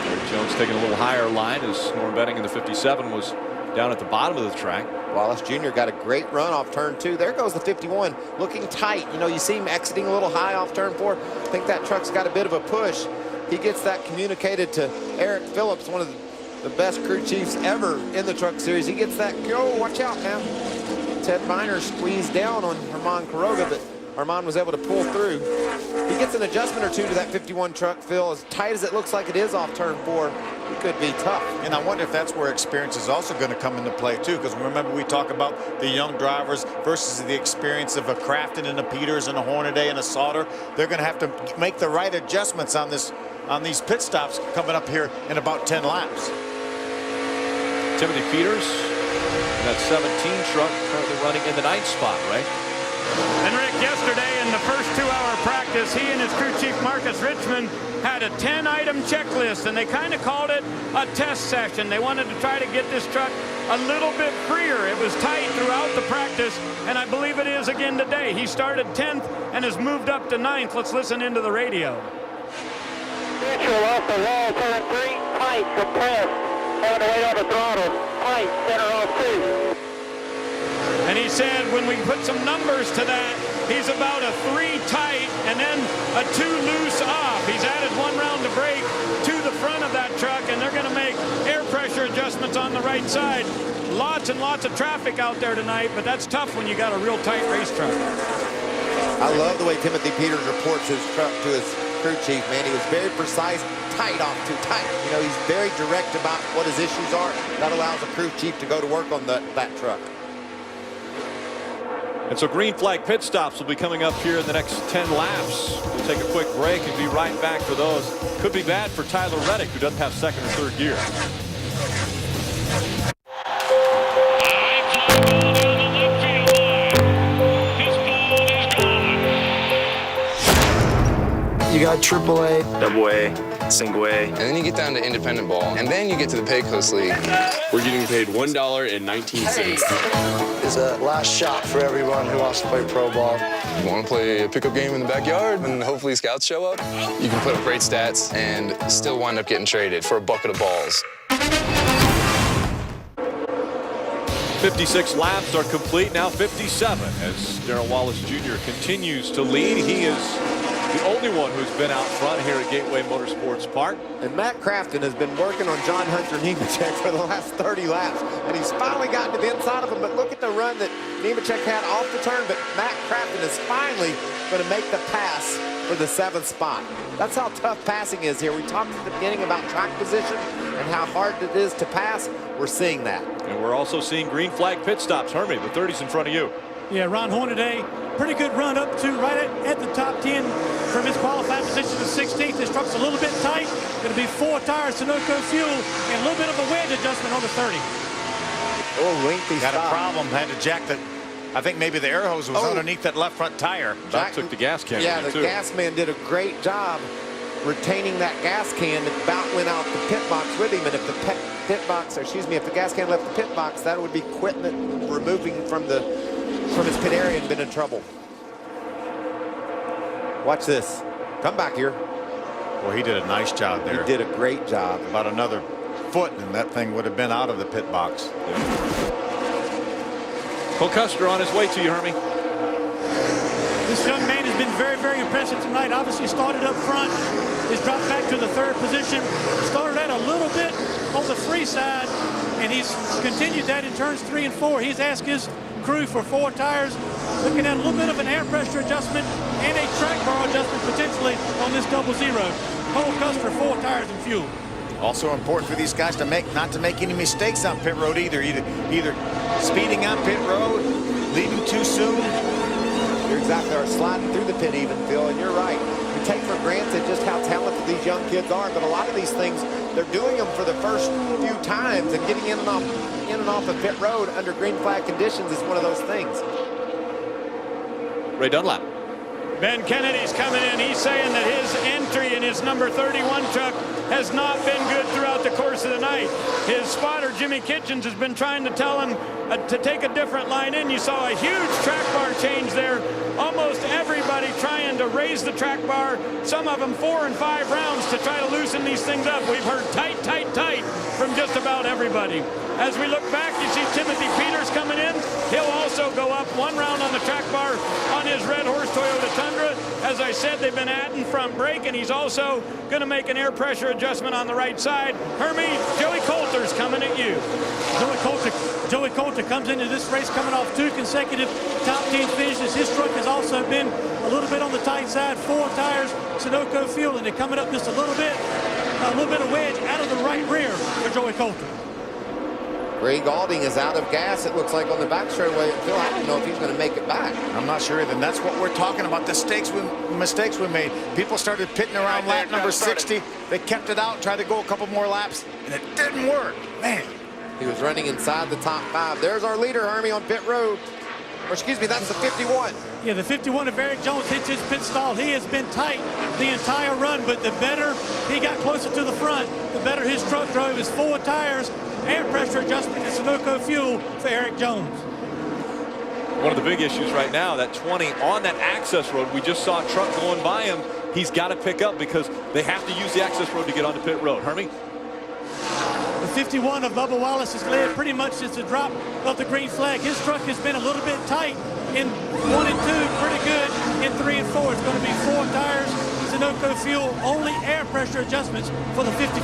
Eric Jones taking a little higher line as Norm Benning in the 57 was down at the bottom of the track. Wallace Jr. got a great run off turn 2. There goes the 51, looking tight. You know, you see him exiting a little high off turn 4. I think that truck's got a bit of a push. He gets that communicated to Eric Phillips, one of the best crew chiefs ever in the truck series. He gets that, go, watch out now. Ted Miner squeezed down on Herman Quiroga, but Herman was able to pull through. He gets an adjustment or 2 to that 51 truck, Phil. As tight as it looks like it is off turn 4, it could be tough. And I wonder if that's where experience is also going to come into play too, because remember we talk about the young drivers versus the experience of a Crafton and a Peters and a Hornaday and a Sauter. They're going to have to make the right adjustments on these pit stops coming up here in about 10 laps. Timothy Peters, that 17 truck currently running in the 9th spot, right? And Rick, yesterday in the first 2-hour practice, he and his crew chief Marcus Richmond had a 10-item checklist, and they kind of called it a test session. They wanted to try to get this truck a little bit freer. It was tight throughout the practice, and I believe it is again today. He started 10th and has moved up to 9th. Let's listen into the radio. Neutral off the wall, turn 3, tight, compressed, having to wait on the throttle, tight, center off 2. And he said when we put some numbers to that, he's about a 3 tight and then a 2 loose off. He's added 1 round of brake to the front of that truck, and they're going to make air pressure adjustments on the right side. Lots and lots of traffic out there tonight, but that's tough when you got a real tight race truck. I love the way Timothy Peters reports his truck to his crew chief, man. He was very precise, tight off too tight. You know, he's very direct about what his issues are. That allows a crew chief to go to work on that truck. And so green flag pit stops will be coming up here in the next 10 laps. We'll take a quick break and be right back for those. Could be bad for Tyler Reddick, who doesn't have second or third gear. You got AAA, AA, single A, and then you get down to independent ball, and then you get to the Pay Coast League. We're getting paid $1.19. It's a last shot for everyone who wants to play pro ball. You want to play a pickup game in the backyard, and hopefully scouts show up? You can put up great stats and still wind up getting traded for a bucket of balls. 56 laps are complete, now 57, as Darrell Wallace Jr. continues to lead. He is the only one who's been out front here at Gateway Motorsports Park. And Matt Crafton has been working on John Hunter Nemechek for the last 30 laps, and he's finally gotten to the inside of him. But look at the run that Nemechek had off the turn, but Matt Crafton is finally going to make the pass for the 7th spot. That's how tough passing is here. We talked at the beginning about track position and how hard it is to pass. We're seeing that. And we're also seeing green flag pit stops. Hermie, the 30's in front of you. Yeah, Ron Hornaday, pretty good run up to right at the top 10 from his qualifying position to 16th. This truck's a little bit tight. Going to be 4 tires, Sunoco fuel, and a little bit of a wedge adjustment on the 30. Oh, lengthy Got stop. a problem. Had to jack the. I think maybe the air hose was underneath that left front tire. Jack took the gas can. Yeah, the gas man did a great job retaining that gas can. It about went out the pit box with him, and if the if the gas can left the pit box, that would be equipment removing from his pit area and been in trouble. Watch this. Come back here. Well, he did a nice job there. He did a great job. About another foot, and that thing would have been out of the pit box. Cole Custer on his way to you, Hermie. This young man has been very, very impressive tonight. Obviously started up front, has dropped back to the 3rd position. Started out a little bit on the free side, and he's continued that in turns 3 and 4. He's asked his crew for 4 tires, looking at a little bit of an air pressure adjustment and a track bar adjustment potentially on this 0-0. Cole Custer, 4 tires and fuel. Also important for these guys to not to make any mistakes on pit road either. Either speeding on pit road, leaving too soon. You're exactly right. Sliding through the pit even, Phil, and you're right. We take for granted just how talented these young kids are, but a lot of these things, they're doing them for the first few times, and getting in and off of pit road under green flag conditions is one of those things. Ray Dunlap. Ben Kennedy's coming in. He's saying that his entry in his number 31 truck has not been good throughout the course of the night. His spotter, Jimmy Kitchens, has been trying to tell him to take a different line in. You saw a huge track bar change there. Almost everybody trying to raise the track bar, some of them 4 and 5 rounds to try to loosen these things up. We've heard tight, tight, tight from just about everybody. As we look back, you see Timothy Peters coming in. He'll also go up 1 round on the track bar on his Red Horse Toyota Tundra. As I said, they've been adding front brake, and he's also going to make an air pressure adjustment on the right side. Hermie, Joey Coulter's coming at you. Joey Coulter comes into this race coming off 2 consecutive top 10 finishes. His truck has also been a little bit on the tight side. 4 tires, Sunoco fuel, and they're coming up just a little bit of wedge out of the right rear for Joey Coulter. Ray Galding is out of gas, it looks like, on the back straightaway. Phil, I don't know if he's going to make it back. I'm not sure either. And that's what we're talking about, the mistakes we made. People started pitting around lap number 60. They kept it out, tried to go a couple more laps, and it didn't work. Man. He was running inside the top 5. There's our leader, Hermie, on pit road. Or excuse me, that's the 51. Yeah, the 51 of Eric Jones hits his pit stall. He has been tight the entire run, but the better he got closer to the front, the better his truck drove. His 4 tires, air pressure adjustment, and Sunoco fuel for Eric Jones. One of the big issues right now, that 20 on that access road, we just saw a truck going by him. He's got to pick up because they have to use the access road to get onto pit road. Hermie? The 51 of Bubba Wallace has led pretty much since the drop of the green flag. His truck has been a little bit tight in 1 and 2, pretty good in 3 and 4. It's going to be 4 tires, Sunoco fuel, only air pressure adjustments for the 54 of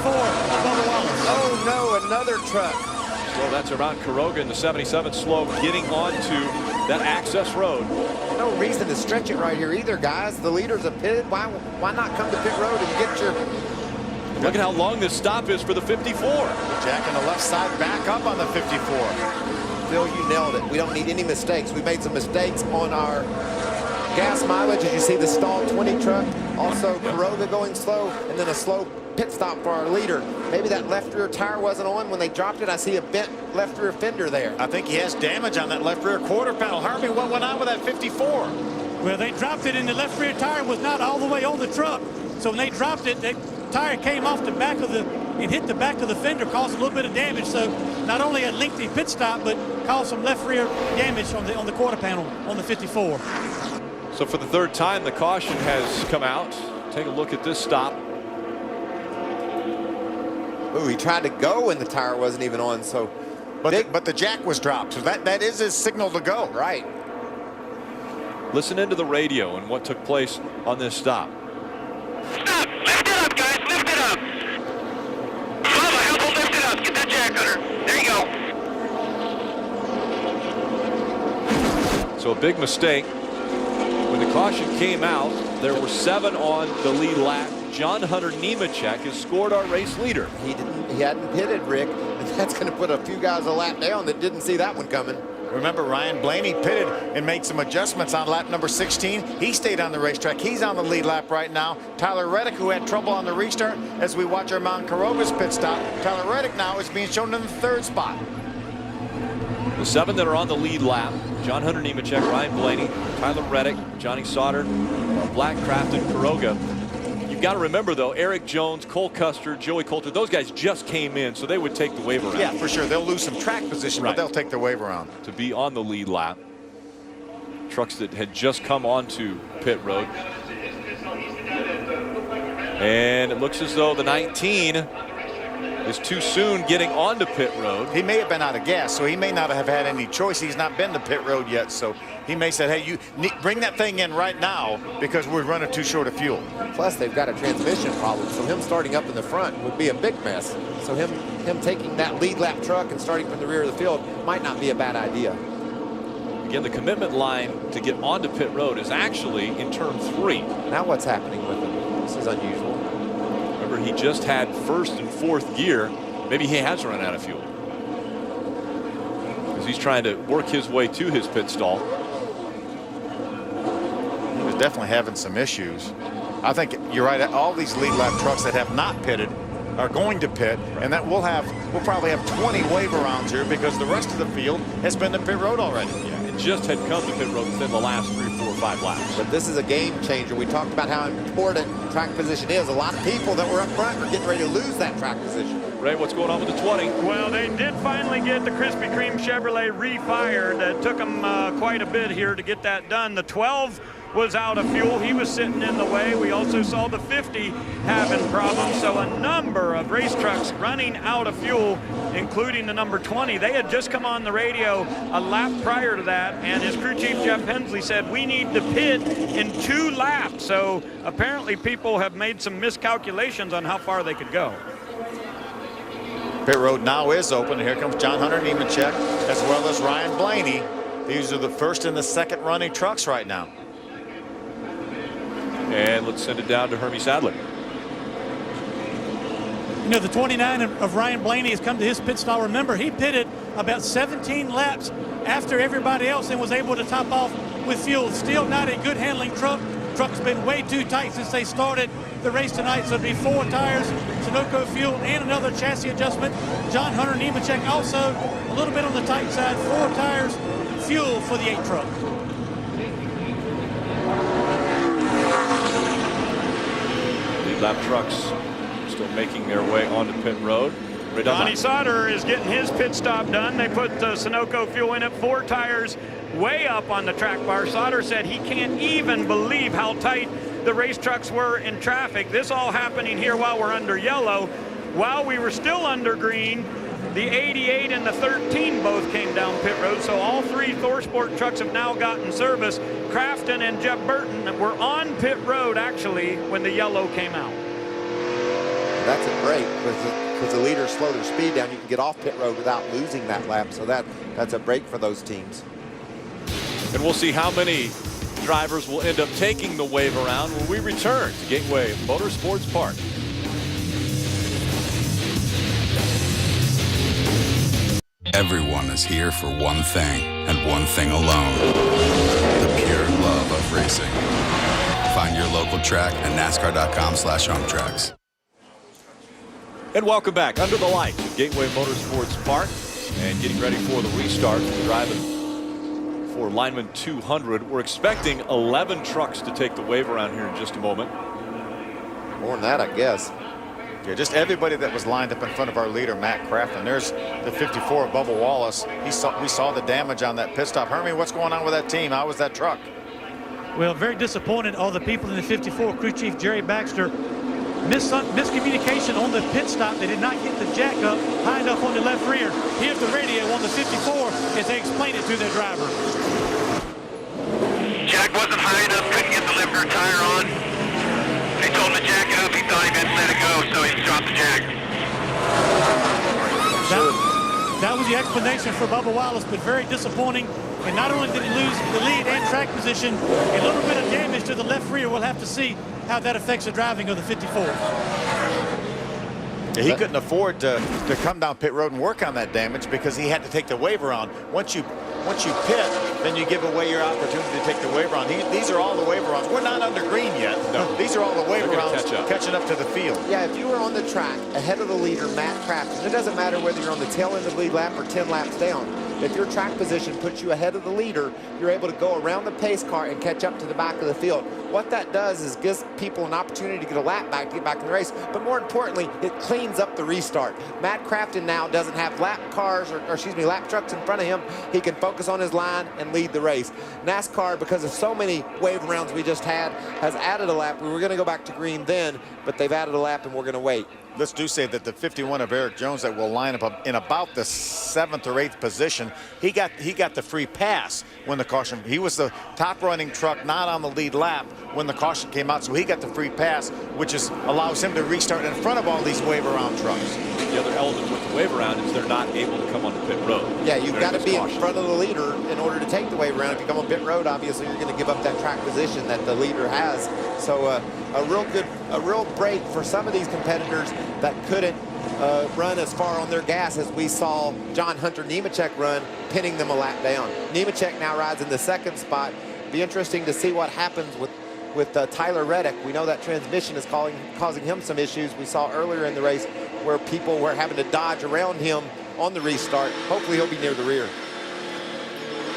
Bubba Wallace. Oh no, another truck. Well, that's around Caroga in the 77 slow, getting onto that access road. No reason to stretch it right here either, guys. The leaders have pitted. Why not come to pit road and get your... Look at how long this stop is for the 54. Jack on the left side, back up on the 54. Phil, you nailed it. We don't need any mistakes. We made some mistakes on our gas mileage, as you see the stalled 20 truck. Also, Kuroga going slow, and then a slow pit stop for our leader. Maybe that left rear tire wasn't on when they dropped it. I see a bent left rear fender there. I think he has damage on that left rear quarter panel. Harvey, what went on with that 54? Well, they dropped it, and the left rear tire was not all the way on the truck. So when they dropped it, the tire came off the back of the, it hit the back of the fender, caused a little bit of damage. So not only a lengthy pit stop, but caused some left rear damage on the quarter panel on the 54. So for the third time, the caution has come out. Take a look at this stop. Ooh, he tried to go and the tire wasn't even on. So, but the jack was dropped. So that is his signal to go. Right. Listen into the radio and what took place on this stop. Stop! Lift it up, guys! Lift it up! Bubba, help him lift it up! Get that jack under. There you go. So a big mistake. When the caution came out, there were 7 on the lead lap. John Hunter Nemechek has scored our race leader. He hadn't pitted, Rick, and that's going to put a few guys a lap down that didn't see that one coming. Remember, Ryan Blaney pitted and made some adjustments on lap number 16. He stayed on the racetrack. He's on the lead lap right now. Tyler Reddick, who had trouble on the restart, as we watch Armand Kuroga's pit stop. Tyler Reddick now is being shown in the 3rd spot. The 7 that are on the lead lap: John Hunter Nemechek, Ryan Blaney, Tyler Reddick, Johnny Sauter, Blackcraft, and Kuroga. You've got to remember, though, Eric Jones, Cole Custer, Joey Coulter, those guys just came in, so they would take the wave around. Yeah, for sure. They'll lose some track position, but they'll take the wave around. To be on the lead lap. Trucks that had just come onto pit road. And it looks as though the 19 is too soon getting onto pit road. He may have been out of gas, so he may not have had any choice. He's not been to pit road yet, so he may say, hey, you bring that thing in right now because we're running too short of fuel. Plus, they've got a transmission problem, so him starting up in the front would be a big mess. So him taking that lead lap truck and starting from the rear of the field might not be a bad idea. Again, the commitment line to get onto pit road is actually in turn 3. Now what's happening with him? This is unusual. Remember, he just had 1st and 4th gear. Maybe he has run out of fuel, because he's trying to work his way to his pit stall. He was definitely having some issues. I think you're right. All these lead lap trucks that have not pitted are going to pit, and that we'll probably have 20 wave arounds here because the rest of the field has been to pit road already. Yeah, it just had come to pit road within the last 3, 4, 5 laps. But this is a game changer. We talked about how important track position is. A lot of people that were up front are getting ready to lose that track position. Ray, what's going on with the 20? Well, they did finally get the Krispy Kreme Chevrolet refired. It took them quite a bit here to get that done. The 12 was out of fuel. He was sitting in the way. We also saw the 50 having problems. So a number of race trucks running out of fuel, including the number 20. They had just come on the radio a lap prior to that, and his crew chief, Jeff Hensley, said, we need to pit in 2 laps. So apparently people have made some miscalculations on how far they could go. Pit road now is open. Here comes John Hunter Nemechek, as well as Ryan Blaney. These are the 1st and the 2nd running trucks right now. And let's send it down to Hermie Sadler. You know, the 29 of Ryan Blaney has come to his pit stall. Remember, he pitted about 17 laps after everybody else and was able to top off with fuel. Still not a good handling truck. Truck's been way too tight since they started the race tonight. So it'll be 4 tires, Sunoco fuel, and another chassis adjustment. John Hunter Nemechek also a little bit on the tight side. 4 tires, fuel for the 8 truck. Lead lap trucks still making their way onto pit road. Johnny Sauter is getting his pit stop done. They put Sunoco fuel in it, 4 tires way up on the track bar. Sauter said he can't even believe how tight the race trucks were in traffic. This all happening here while we're under yellow. While we were still under green, the 88 and the 13 both came down pit road. So all 3 ThorSport trucks have now gotten service. Crafton and Jeff Burton were on pit road actually when the yellow came out. That's a break because the leaders slow their speed down. You can get off pit road without losing that lap. So that's a break for those teams. And we'll see how many drivers will end up taking the wave around when we return to Gateway Motorsports Park. Everyone is here for one thing and one thing alone. The pure love of racing. Find your local track at NASCAR.com/hometracks. And welcome back under the lights at Gateway Motorsports Park and getting ready for the restart. Driving for Linemen 200. We're expecting 11 trucks to take the wave around here in just a moment. More than that, I guess. Yeah, just everybody that was lined up in front of our leader, Matt Crafton. There's the 54, Bubba Wallace. We saw the damage on that pit stop. Hermie, what's going on with that team? How was that truck? Well, very disappointed. All the people in the 54, crew chief Jerry Baxter, miscommunication on the pit stop. They did not get the jack up high enough on the left rear. Here's the radio on the 54 as they explain it to their driver. Jack wasn't high enough, couldn't get the lifter tire on. They told him to jack it up. He thought he meant to let it go, so he dropped the jack. That was the explanation for Bubba Wallace, but very disappointing. And not only did he lose the lead and track position, a little bit of damage to the left rear. We'll have to see how that affects the driving of the 54. Yeah, he couldn't afford to come down pit road and work on that damage because he had to take the wave around. Once you pit, then you give away your opportunity to take the wave around. These are all the wave arounds. We're not under green yet. No. These are all the wave arounds catching up to the field. Yeah, if you were on the track ahead of the leader, Matt Crafton, it doesn't matter whether you're on the tail end of the lead lap or 10 laps down. If your track position puts you ahead of the leader, you're able to go around the pace car and catch up to the back of the field. What that does is gives people an opportunity to get a lap back, to get back in the race. But more importantly, it cleans up the restart. Matt Crafton now doesn't have lap cars or lap trucks in front of him. He can focus on his line and lead the race. NASCAR, because of so many wave rounds we just had, has added a lap. We were going to go back to green then, but they've added a lap and we're going to wait. Let's do say that the 51 of Eric Jones that will line up in about the 7th or 8th position, he got the free pass when the caution. He was the top running truck, not on the lead lap when the caution came out, so he got the free pass, which allows him to restart in front of all these wave around trucks. The other element with the wave around is they're not able to come on the pit road. Yeah, you've got to be in front of the leader in order to take the wave around. If you come on pit road, obviously you're going to give up that track position that the leader has. So a real break for some of these competitors that couldn't run as far on their gas as we saw John Hunter Nemechek run, pinning them a lap down. Nemechek now rides in the 2nd spot. Be interesting to see what happens with Tyler Reddick. We know that transmission is causing him some issues. We saw earlier in the race where people were having to dodge around him on the restart. Hopefully he'll be near the rear.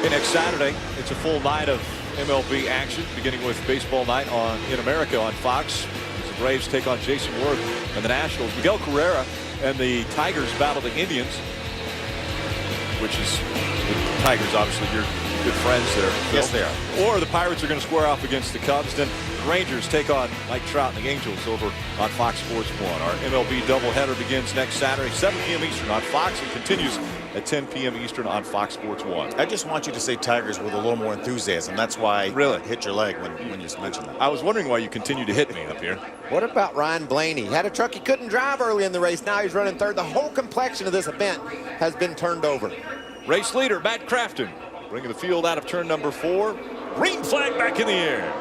Okay, next Saturday, it's a full night of MLB action, beginning with baseball night in America on Fox. The Braves take on Jason Worth and the Nationals. Miguel Carrera and the Tigers battle the Indians, which is the Tigers, obviously, your good friends there. Yes, they are. Or the Pirates are going to square off against the Cubs. Then the Rangers take on Mike Trout and the Angels over on Fox Sports 1. Our MLB doubleheader begins next Saturday, 7 p.m. Eastern on Fox, and continues at 10 p.m. Eastern on Fox Sports 1. I just want you to say Tigers with a little more enthusiasm. That's why I hit your leg when you mentioned that. I was wondering why you continue to hit me up here. What about Ryan Blaney? He had a truck he couldn't drive early in the race. Now he's running 3rd. The whole complexion of this event has been turned over. Race leader Matt Crafton bringing the field out of turn number 4. Green flag back in the air.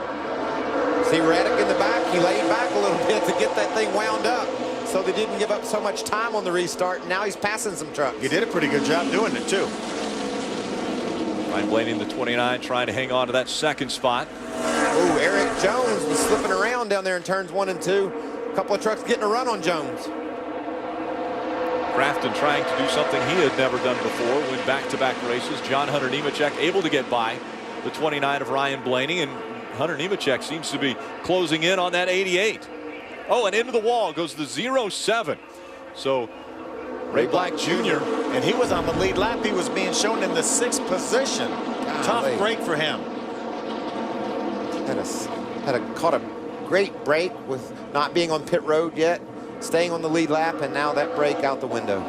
See Reddick in the back. He laid back a little bit to get that thing wound up, so they didn't give up so much time on the restart. Now he's passing some trucks. He did a pretty good job doing it too. Ryan Blaney in the 29 trying to hang on to that 2nd spot. Oh, Eric Jones was slipping around down there in turns 1 and 2. A couple of trucks getting a run on Jones. Crafton trying to do something he had never done before, win back-to-back races. John Hunter Nemechek able to get by the 29 of Ryan Blaney, and Hunter Nemechek seems to be closing in on that 88. Oh, and into the wall goes the 07. So Ray Black Jr. And he was on the lead lap. He was being shown in the 6th position. Tough break for him. Caught a great break with not being on pit road yet, staying on the lead lap, and now that break out the window.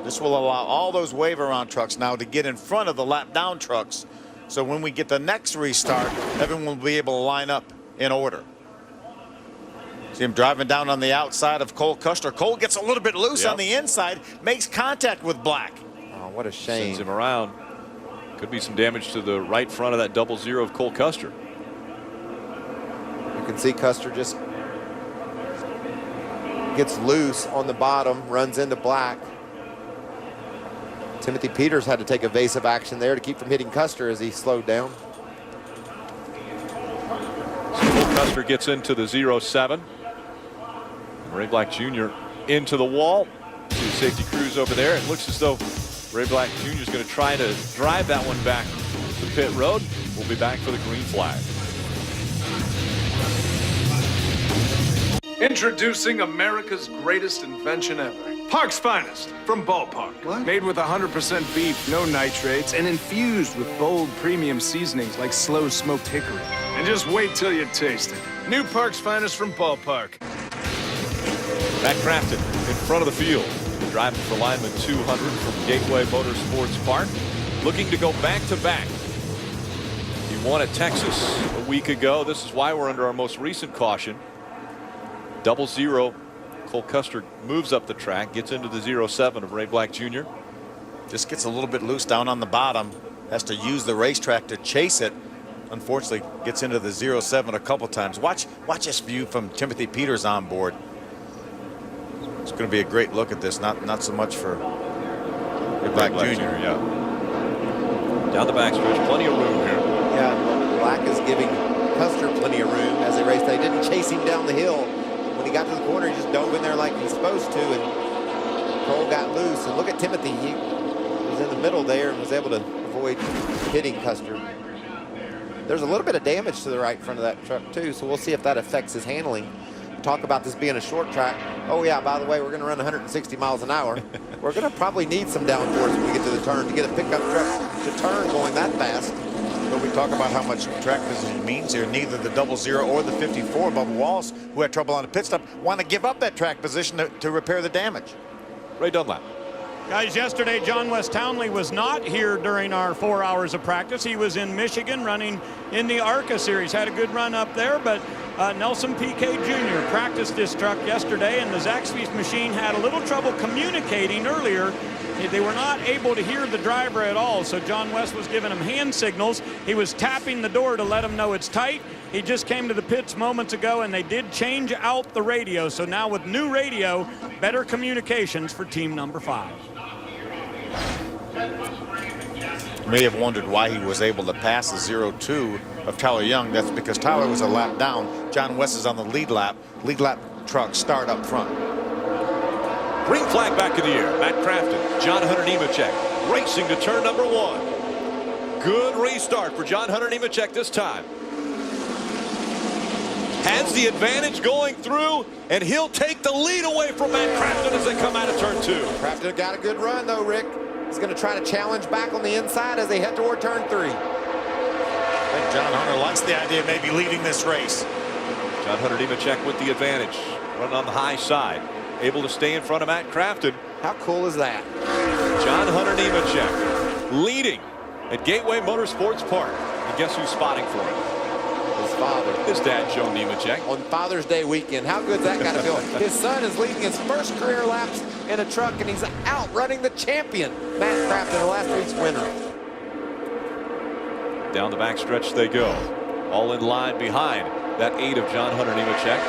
This will allow all those wave around trucks now to get in front of the lap down trucks. So when we get the next restart, everyone will be able to line up in order. See him driving down on the outside of Cole Custer. Cole gets a little bit loose on the inside, makes contact with Black. Oh, what a shame. Sends him around. Could be some damage to the right front of that 00 of Cole Custer. You can see Custer just gets loose on the bottom, runs into black. Timothy Peters had to take evasive action there to keep from hitting Custer as he slowed down. So Cole Custer gets into the 07. Ray Black Jr. into the wall. See the safety crews over there. It looks as though Ray Black Jr. is going to try to drive that one back to pit road. We'll be back for the green flag. Introducing America's greatest invention ever. Park's finest from Ballpark. What? Made with 100% beef, no nitrates, and infused with bold premium seasonings like slow smoked hickory. And just wait till you taste it. New Park's finest from Ballpark. Matt Crafton in front of the field. Driving for Linemen 200 from Gateway Motorsports Park. Looking to go back-to-back. He won at Texas a week ago. This is why we're under our most recent caution. 00. Cole Custer moves up the track, gets into the 07 of Ray Black Jr. Just gets a little bit loose down on the bottom. Has to use the racetrack to chase it. Unfortunately, gets into the 07 a couple times. Watch this view from Timothy Peters on board. It's going to be a great look at this. Not so much for Ray Black Jr. Yeah. Down the backstretch, plenty of room here. Yeah, Black is giving Custer plenty of room as they race. They didn't chase him down the hill. When he got to the corner, he just dove in there like he's supposed to, and Cole got loose. And look at Timothy. He was in the middle there and was able to avoid hitting Custer. There's a little bit of damage to the right front of that truck too, so we'll see if that affects his handling. Talk about this being a short track. Oh yeah, by the way, we're going to run 160 miles an hour. We're going to probably need some downforce when we get to the turn to get a pickup truck to turn going that fast. But we talk about how much track position means here. Neither the 00 or the 54, Bubba Wallace, who had trouble on the pit stop, want to give up that track position to repair the damage. Ray Dunlap. Guys, yesterday John West Townley was not here during our 4 hours of practice. He was in Michigan running in the ARCA series. Had a good run up there, but Nelson Piquet Jr. practiced this truck yesterday, and the Zaxby's machine had a little trouble communicating earlier. They were not able to hear the driver at all, so John West was giving him hand signals. He was tapping the door to let him know it's tight. He just came to the pits moments ago, and they did change out the radio. So now with new radio, better communications for team number 5. You may have wondered why he was able to pass the 02 of Tyler Young. That's because Tyler was a lap down. John West is on the lead lap. Lead lap truck start up front. Green flag back in the air. Matt Crafton, John Hunter Nemechek racing to turn number 1. Good restart for John Hunter Nemechek this time. Has the advantage going through, and he'll take the lead away from Matt Crafton as they come out of turn 2. Crafton got a good run though, Rick. He's going to try to challenge back on the inside as they head toward turn 3. I think John Hunter likes the idea of maybe leading this race. John Hunter Nemechek with the advantage, running on the high side, able to stay in front of Matt Crafton. How cool is that? John Hunter Nemechek leading at Gateway Motorsports Park. And guess who's spotting for him? His father. His dad, Joe Nemechek. On Father's Day weekend. How good's that got to feel? His son is leading his first career laps in a truck, and he's out running the champion, Matt Crafton, last week's winner. Down the backstretch they go. All in line behind that 8 of John Hunter Nemechek.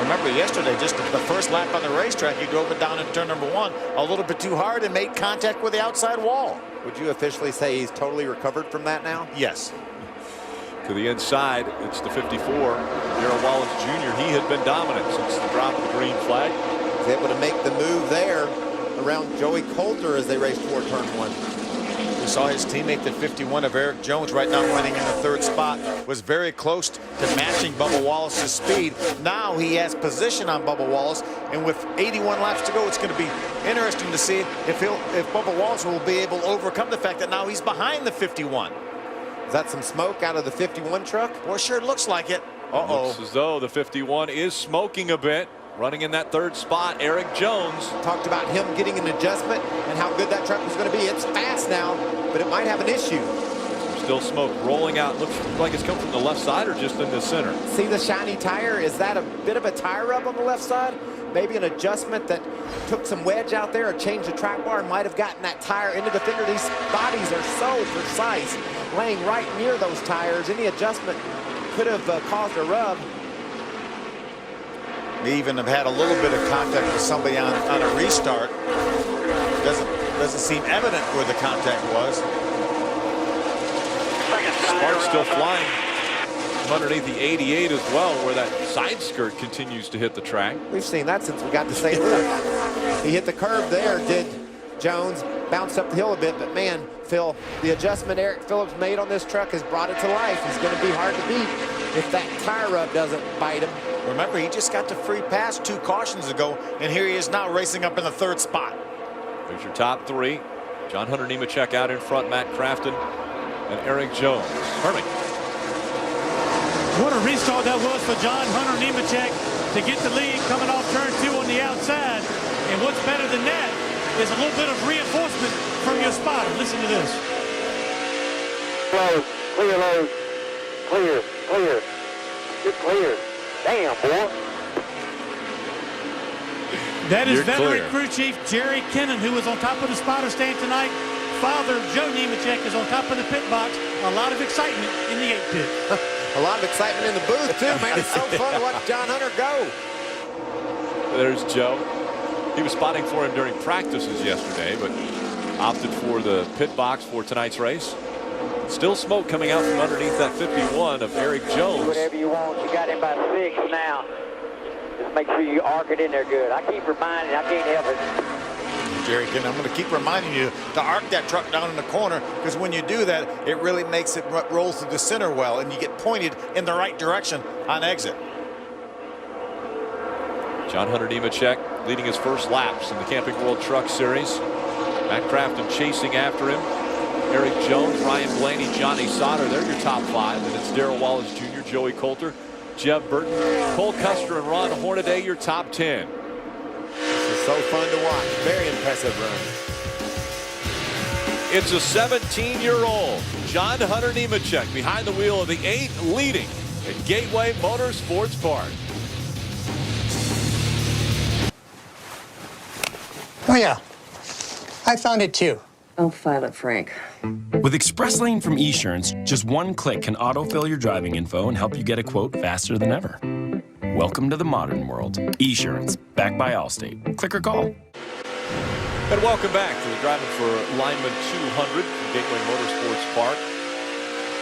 Remember yesterday, just the first lap on the racetrack, he drove it down in turn number 1 a little bit too hard and made contact with the outside wall. Would you officially say he's totally recovered from that now? Yes. To the inside, it's the 54, Darrell Wallace Jr. He had been dominant since the drop of the green flag. He's able to make the move there around Joey Coulter as they race toward turn 1. We saw his teammate, the 51 of Eric Jones, right now running in the 3rd spot, was very close to matching Bubba Wallace's speed. Now he has position on Bubba Wallace, and with 81 laps to go, it's going to be interesting to see if Bubba Wallace will be able to overcome the fact that now he's behind the 51. Is that some smoke out of the 51 truck? Well, sure looks like it. Uh-oh. Looks as though the 51 is smoking a bit. Running in that 3rd spot, Eric Jones. Talked about him getting an adjustment and how good that truck was going to be. It's fast now, but it might have an issue. Still smoke rolling out. Looks like it's come from the left side or just in the center. See the shiny tire? Is that a bit of a tire rub on the left side? maybe an adjustment that took some wedge out there or changed the track bar and might have gotten that tire into the fender. These bodies are so precise, laying right near those tires. Any adjustment could have caused a rub. They even have had a little bit of contact with somebody on a restart. Doesn't seem evident where the contact was. Sparks still flying from underneath the 88 as well, where that side skirt continues to hit the track. We've seen that since we got to St. Louis. He hit the curb there, did Jones. Bounced up the hill a bit, but man, Phil, the adjustment Eric Phillips made on this truck has brought it to life. He's going to be hard to beat if that tire rub doesn't bite him. Remember, he just got the free pass 2 cautions ago, and here he is now racing up in the 3rd spot. There's your top 3. John Hunter Nemechek out in front, Matt Crafton and Eric Jones. Hermie. What a restart that was for John Hunter Nemechek to get the lead coming off turn 2 on the outside. And what's better than that is a little bit of reinforcement from your spotter. Listen to this. Low, clear low, clear, clear, you're clear. Damn, boy. That is You're veteran clear. crew chief Jerry Kennan, who was on top of the spotter stand tonight. Father Joe Nemechek is on top of the pit box. A lot of excitement in the 8 pit. A lot of excitement in the booth too, man. It's so fun to watch John Hunter go. There's Joe. He was spotting for him during practices yesterday, but opted for the pit box for tonight's race. Still smoke coming out from underneath that 51 of Eric Jones. Whatever you want, you got him by 6 now. Just make sure you arc it in there good. I keep reminding, I can't help it. Jerry, I'm going to keep reminding you to arc that truck down in the corner, because when you do that, it really makes it roll through the center well, and you get pointed in the right direction on exit. John Hunter Nemechek leading his first laps in the Camping World Truck Series. Matt Crafton chasing after him. Eric Jones, Ryan Blaney, Johnny Sauter, they're your top 5. And it's Darrell Wallace Jr., Joey Coulter, Jeb Burton, Cole Custer, and Ron Hornaday, your top 10. This is so fun to watch. Very impressive run. It's a 17-year-old John Hunter Nemechek behind the wheel of the 8, leading at Gateway Motorsports Park. Oh, yeah. I found it, too. I'll file it, Frank. With Express Lane from Esurance, just one click can autofill your driving info and help you get a quote faster than ever. Welcome to the modern world. Esurance, backed by Allstate. Click or call. And welcome back to the Driving for Linemen 200 from Gateway Motorsports Park.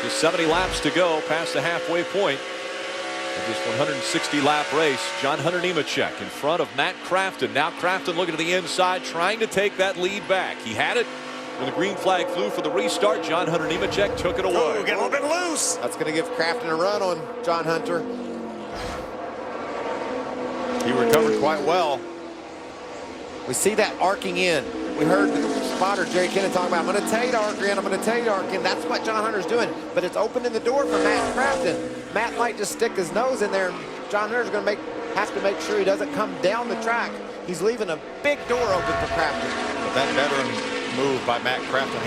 Just 70 laps to go past the halfway point of this 160-lap race. John Hunter Nemechek in front of Matt Crafton. Now Crafton looking to the inside, trying to take that lead back. He had it when the green flag flew for the restart. John Hunter Nemechek took it away. Oh, get a little bit loose. That's going to give Crafton a run on John Hunter. He recovered quite well. We see that arcing in. We heard the spotter, Jerry Kennan, talking about, I'm going to tell you to arc in, I'm going to tell you to arc in. That's what John Hunter's doing. But it's opening the door for Matt Crafton. Matt might just stick his nose in there, and John Hunter's going to have to make sure he doesn't come down the track. He's leaving a big door open for Crafton. But that veteran move by Matt Crafton,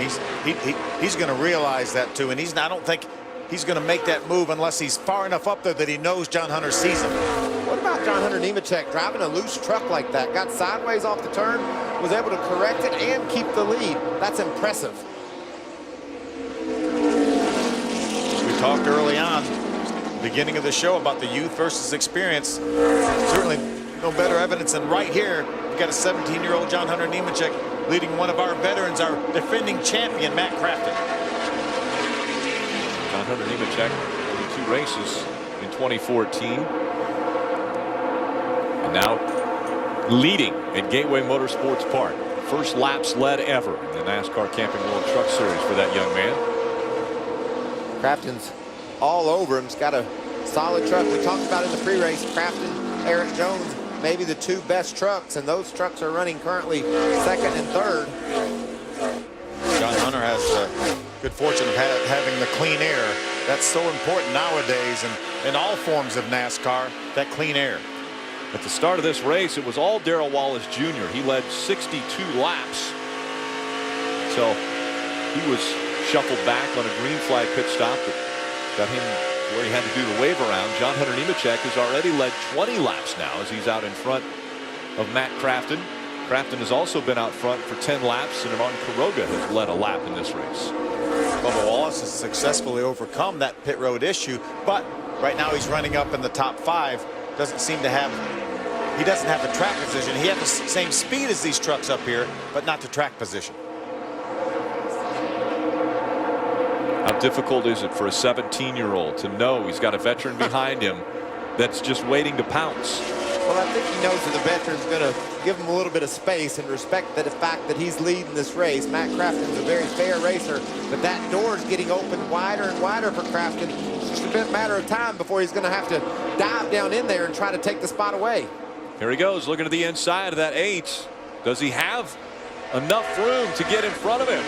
he's going to realize that too, and I don't think he's going to make that move unless he's far enough up there that he knows John Hunter sees him. What about John Hunter Nemechek driving a loose truck like that? Got sideways off the turn, was able to correct it and keep the lead. That's impressive. We talked early on, beginning of the show, about the youth versus experience. Certainly no better evidence than right here. We've got a 17-year-old John Hunter Nemechek leading one of our veterans, our defending champion, Matt Crafton. John Hunter Nemechek winning 2 races in 2014. And now leading at Gateway Motorsports Park. First laps led ever in the NASCAR Camping World Truck Series for that young man. Crafton's all over him. He's got a solid truck. We talked about in the pre-race, Crafton, Eric Jones, maybe the 2 best trucks, and those trucks are running currently 2nd and 3rd. John Hunter has the good fortune of having the clean air. That's so important nowadays and in all forms of NASCAR, that clean air. At the start of this race, it was all Darrell Wallace Jr. He led 62 laps. So he was shuffled back on a green flag pit stop that got him where he had to do the wave around. John Hunter Nemechek has already led 20 laps now as he's out in front of Matt Crafton. Crafton has also been out front for 10 laps, and Ramon Quiroga has led a lap in this race. Bubba Wallace has successfully overcome that pit road issue, but right now he's running up in the top 5. Doesn't seem to have, he doesn't have the track position. He has the same speed as these trucks up here, but not the track position. How difficult is it for a 17-year-old to know he's got a veteran behind him that's just waiting to pounce? Well, I think he knows that the veteran's going to give him a little bit of space and respect the fact that he's leading this race. Matt Crafton's a very fair racer, but that door is getting open wider and wider for Crafton. It's just a matter of time before he's going to have to dive down in there and try to take the spot away. Here he goes, looking at the inside of that 8. Does he have enough room to get in front of him?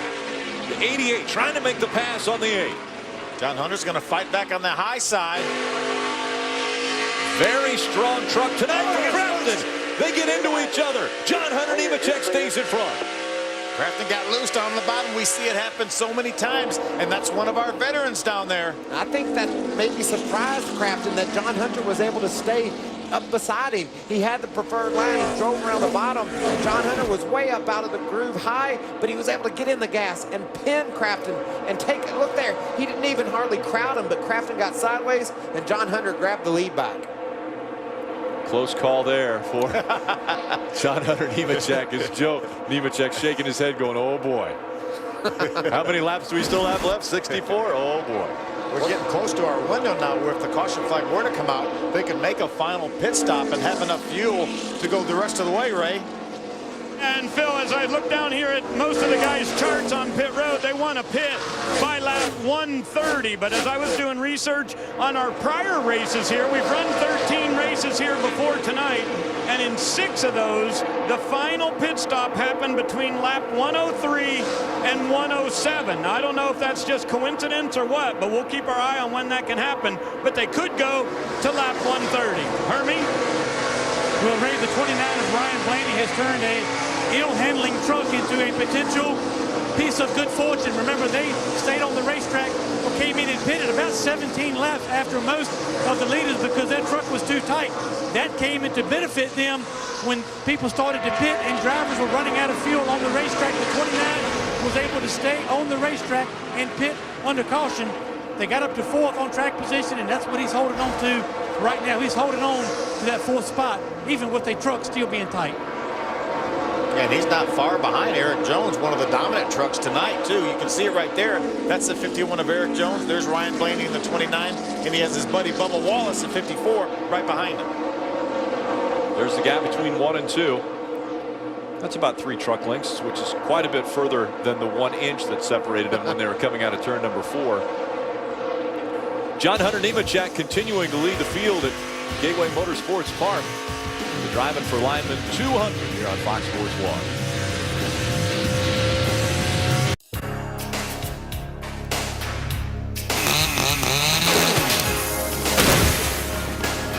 The 88 trying to make the pass on the 8. John Hunter's going to fight back on the high side. Very strong truck tonight for Crafton. They get into each other. John Hunter Nemechek stays in front. Crafton got loosed on the bottom. We see it happen so many times, and that's one of our veterans down there. I think that maybe surprised Crafton that John Hunter was able to stay up beside him. He had the preferred line. He drove around the bottom. John Hunter was way up out of the groove high, but he was able to get in the gas and pin Crafton and take it. Look there. He didn't even hardly crowd him, but Crafton got sideways, and John Hunter grabbed the lead back. Close call there for John Hunter Nemechek. As Joe Nemechek shaking his head going, oh boy. How many laps do we still have left? 64? Oh boy. We're getting close to our window now where if the caution flag were to come out, they could make a final pit stop and have enough fuel to go the rest of the way, Ray. And Phil, as I look down here at most of the guys' charts on pit road, they want to pit by lap 130. But as I was doing research on our prior races here, we've run 13 races here before tonight. And in 6 of those, the final pit stop happened between lap 103 and 107. Now, I don't know if that's just coincidence or what, but we'll keep our eye on when that can happen. But they could go to lap 130. Hermie? Well, Ray, the 29 of Ryan Blaney has turned a ill-handling truck into a potential piece of good fortune. Remember, they stayed on the racetrack or came in and pitted about 17 laps after most of the leaders because that truck was too tight. That came in to benefit them when people started to pit and drivers were running out of fuel on the racetrack. The 29 was able to stay on the racetrack and pit under caution. They got up to 4th on track position, and that's what he's holding on to right now. He's holding on to that 4th spot, even with the truck still being tight. And he's not far behind Eric Jones, one of the dominant trucks tonight, too. You can see it right there. That's the 51 of Eric Jones. There's Ryan Blaney in the 29, and he has his buddy Bubba Wallace at 54 right behind him. There's the gap between 1 and 2. That's about 3 truck lengths, which is quite a bit further than the 1 inch that separated them when they were coming out of turn number 4. John Hunter Nemechek continuing to lead the field at Gateway Motorsports Park. The Drivin for Linemen 200 here on Fox Sports 1.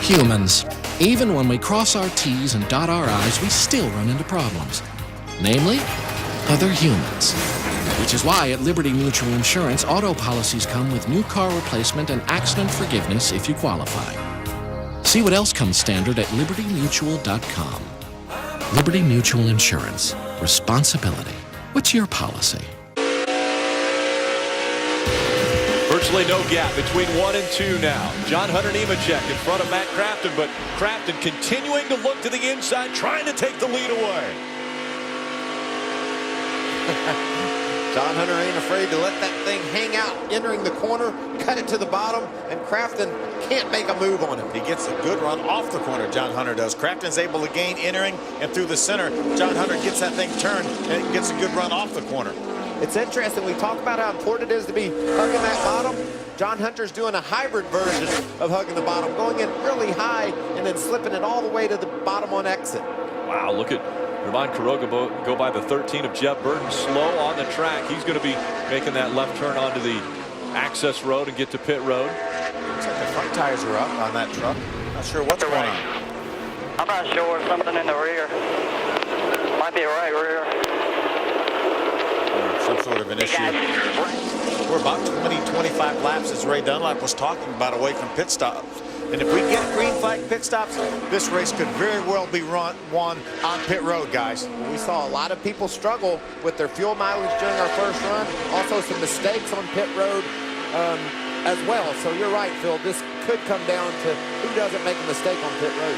Humans. Even when we cross our T's and dot our I's, we still run into problems. Namely, other humans. Which is why at Liberty Mutual Insurance, auto policies come with new car replacement and accident forgiveness if you qualify. See what else comes standard at libertymutual.com. Liberty Mutual Insurance. Responsibility. What's your policy? Virtually no gap between 1 and 2 now. John Hunter Nemechek in front of Matt Crafton, but Crafton continuing to look to the inside, trying to take the lead away. John Hunter ain't afraid to let that thing hang out, entering the corner, cut it to the bottom, and Crafton can't make a move on him. He gets a good run off the corner, John Hunter does. Crafton's able to gain entering and through the center. John Hunter gets that thing turned and gets a good run off the corner. It's interesting. We talk about how important it is to be hugging that bottom. John Hunter's doing a hybrid version of hugging the bottom, going in really high and then slipping it all the way to the bottom on exit. Wow, look at Ramon Quiroga go by the 13 of Jeff Burton, slow on the track. He's going to be making that left turn onto the access road and get to pit road. Looks like the front tires are up on that truck. Not sure what's going on. I'm not sure. Something in the rear. Might be right rear. Some sort of an issue. We're about 20, 25 laps, as Ray Dunlap was talking about, away from pit stops. And if we get a green flag flag pit stops, this race could very well be won on pit road, guys. We saw a lot of people struggle with their fuel mileage during our first run. Also some mistakes on pit road as well. So you're right, Phil. This could come down to who doesn't make a mistake on pit road.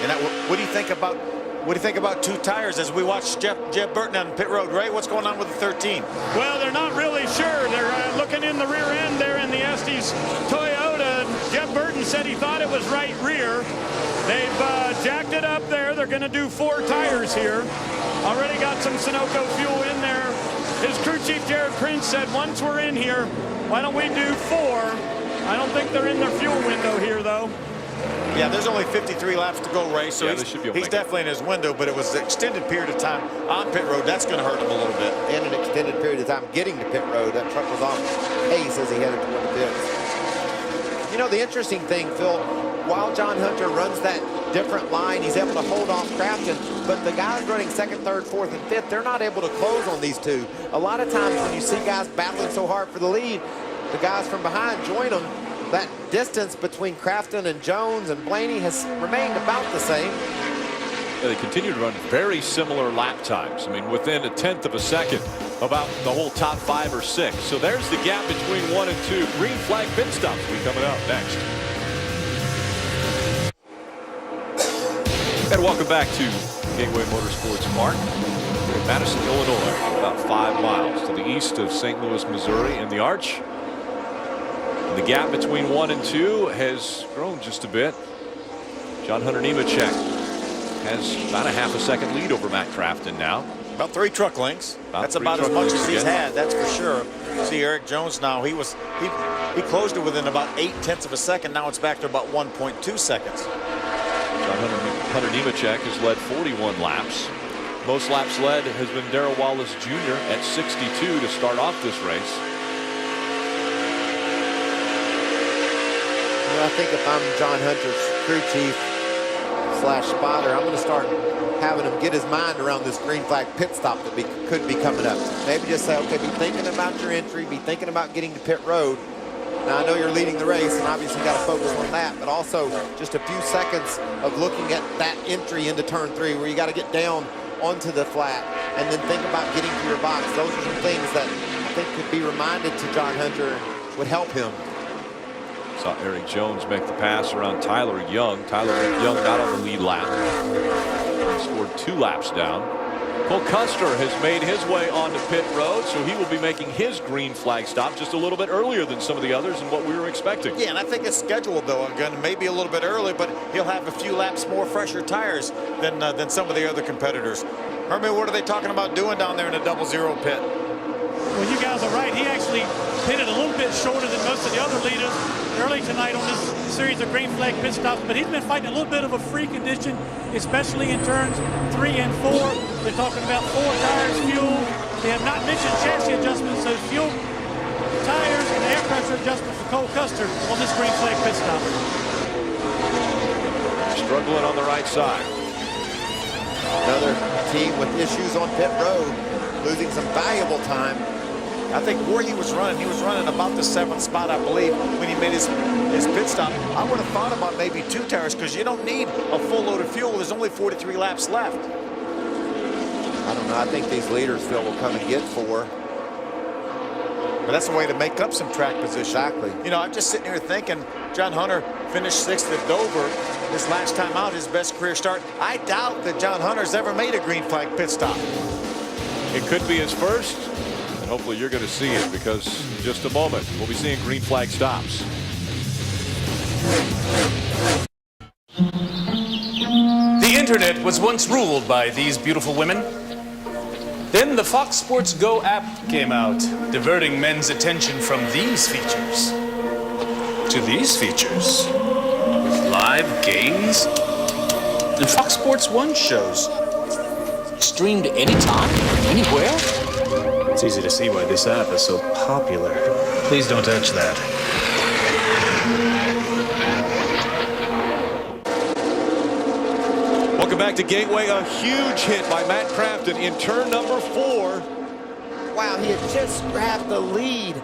And what do you think about two tires as we watch Jeff Burton on pit road, Ray? What's going on with the 13? Well, they're not really sure. They're looking in the rear end there in the Estes Toyota. Jeff Burton said he thought it was right rear. They've jacked it up there. They're going to do 4 tires here. Already got some Sunoco fuel in there. His crew chief, Jared Prince, said once we're in here, why don't we do 4? I don't think they're in their fuel window here, though. Yeah, there's only 53 laps to go, Ray, so Yeah, he's definitely in his window, but it was an extended period of time on pit road. That's going to hurt him a little bit. And an extended period of time getting to pit road. That truck was on pace as he headed toward the pits. You know, the interesting thing, Phil, while John Hunter runs that different line, he's able to hold off Crafton, but the guys running 2nd, 3rd, 4th, and 5th, they're not able to close on these two. A lot of times when you see guys battling so hard for the lead, the guys from behind join them. That distance between Crafton and Jones and Blaney has remained about the same. Yeah, they continue to run very similar lap times. I mean, within 1/10 of a second, about the whole top 5 or 6. So there's the gap between 1 and 2. Green flag pit stops will be coming up next. And welcome back to Gateway Motorsports Park in Madison, Illinois, about 5 miles to the east of St. Louis, Missouri, in the Arch. The gap between 1 and 2 has grown just a bit. John Hunter Nemechek has about a half a second lead over Matt Crafton now. About 3 truck lengths. That's about as much as he's had, that's for sure. See Eric Jones now, he closed it within about 0.8 of a second. Now it's back to about 1.2 seconds. John Hunter Nemechek has led 41 laps. Most laps led has been Darrell Wallace Jr. at 62 to start off this race. I think if I'm John Hunter's crew chief / spotter, I'm going to start having him get his mind around this green flag pit stop that could be coming up. Maybe just say, okay, be thinking about your entry, be thinking about getting to pit road. Now, I know you're leading the race, and obviously got to focus on that, but also just a few seconds of looking at that entry into turn 3 where you got to get down onto the flat and then think about getting to your box. Those are some things that I think could be reminded to John Hunter and would help him. Saw Eric Jones make the pass around Tyler Young. Tyler Young not on the lead lap. He scored 2 laps down. Cole Custer has made his way onto pit road, so he will be making his green flag stop just a little bit earlier than some of the others and what we were expecting. Yeah, and I think it's scheduled, though, again, maybe a little bit early, but he'll have a few laps more fresher tires than some of the other competitors. Hermie, what are they talking about doing down there in the 00 pit? Well, you guys are right. He actually pitted a little bit shorter than most of the other leaders early tonight on this series of green flag pit stops, but he's been fighting a little bit of a free condition, especially in turns 3 and 4. They're talking about 4 tires, fuel. They have not mentioned chassis adjustments, so fuel, tires, and air pressure adjustments for Cole Custer on this green flag pit stop. Struggling on the right side. Another team with issues on pit road, losing some valuable time. I think where he was running about the 7th spot, I believe, when he made his pit stop. I would have thought about maybe 2 tires because you don't need a full load of fuel. There's only 43 laps left. I don't know. I think these leaders, Phil, will come and get 4. But that's a way to make up some track position. Exactly. You know, I'm just sitting here thinking John Hunter finished 6th at Dover. This last time out, his best career start. I doubt that John Hunter's ever made a green flag pit stop. It could be his first. Hopefully you're going to see it because in just a moment we'll be seeing green flag stops. The internet was once ruled by these beautiful women. Then the Fox Sports Go app came out, diverting men's attention from these features to these features. With live games and Fox Sports 1 shows. Streamed anytime, anywhere. It's easy to see why this app is so popular. Please don't touch that. Welcome back to Gateway. A huge hit by Matt Crafton in turn number 4. Wow, he had just grabbed the lead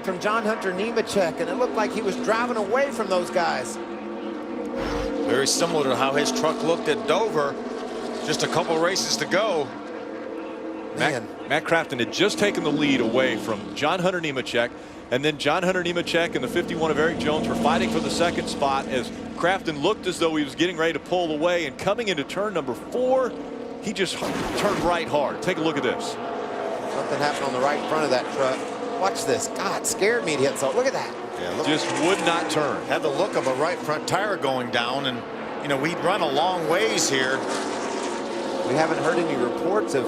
from John Hunter Nemechek, and it looked like he was driving away from those guys. Very similar to how his truck looked at Dover. Just a couple races to go. Matt Crafton had just taken the lead away from John Hunter Nemechek, and then John Hunter Nemechek and the 51 of Eric Jones were fighting for the second spot as Crafton looked as though he was getting ready to pull away, and coming into turn number 4, he just turned right hard. Take a look at this. Something happened on the right front of that truck. Watch this. God, scared me to hit so. Look at that. Yeah, look, just would not turn. Had the look of a right front tire going down, and you know, we'd run a long ways here. We haven't heard any reports of.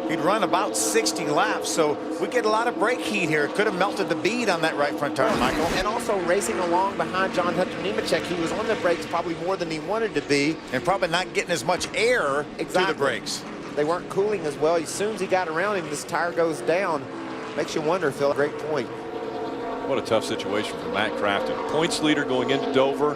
He'd run about 60 laps, so we get a lot of brake heat here. It could have melted the bead on that right front tire, Michael. And also racing along behind John Hunter Nemechek, he was on the brakes probably more than he wanted to be. And probably not getting as much air through the brakes. They weren't cooling as well. As soon as he got around him, this tire goes down. Makes you wonder, Phil. Great point. What a tough situation for Matt Crafton. Points leader going into Dover,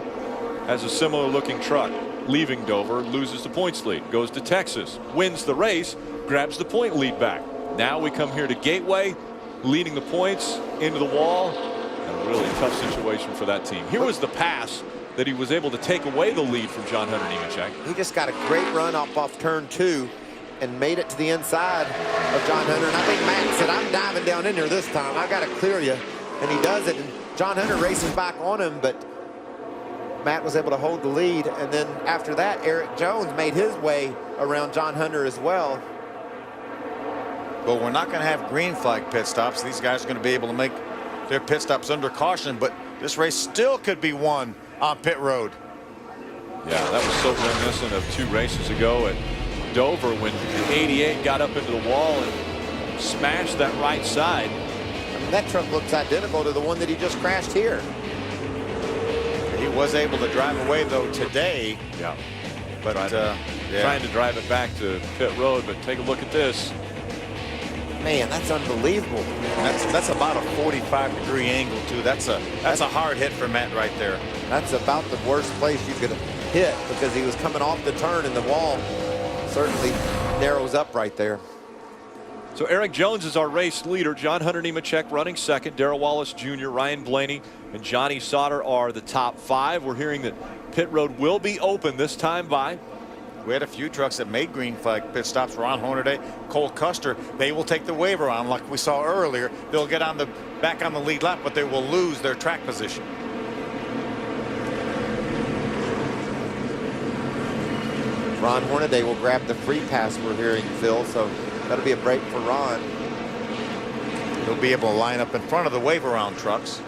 has a similar looking truck. Leaving Dover, loses the points lead, goes to Texas, wins the race, grabs the point lead back. Now we come here to Gateway, leading the points into the wall, and a really tough situation for that team. Here was the pass that he was able to take away the lead from John Hunter Nemechek. He just got a great run up off turn 2 and made it to the inside of John Hunter. And I think Matt said, I'm diving down in there this time. I got to clear you. And he does it. And John Hunter races back on him, but Matt was able to hold the lead. And then after that, Eric Jones made his way around John Hunter as well. But we're not going to have green flag pit stops. These guys are going to be able to make their pit stops under caution, but this race still could be won on pit road. Yeah, that was so reminiscent of 2 races ago at Dover when the 88 got up into the wall and smashed that right side. That truck looks identical to the one that he just crashed here. He was able to drive away though today. Yeah, but trying to drive it back to pit road. But take a look at this. Man, that's unbelievable. That's about a 45-degree angle too. That's a hard hit for Matt right there. That's about the worst place you could hit because he was coming off the turn and the wall certainly narrows up right there. So Eric Jones is our race leader. John Hunter Nemechek running second. Darrell Wallace Jr., Ryan Blaney, and Johnny Sauter are the top 5. We're hearing that pit road will be open this time by. We had a few trucks that made green flag pit stops. Ron Hornaday, Cole Custer. They will take the waiver on like we saw earlier. They'll get on back on the lead lap, but they will lose their track position. Ron Hornaday will grab the free pass we're hearing, Phil, so that'll be a break for Ron. He'll be able to line up in front of the wave around trucks.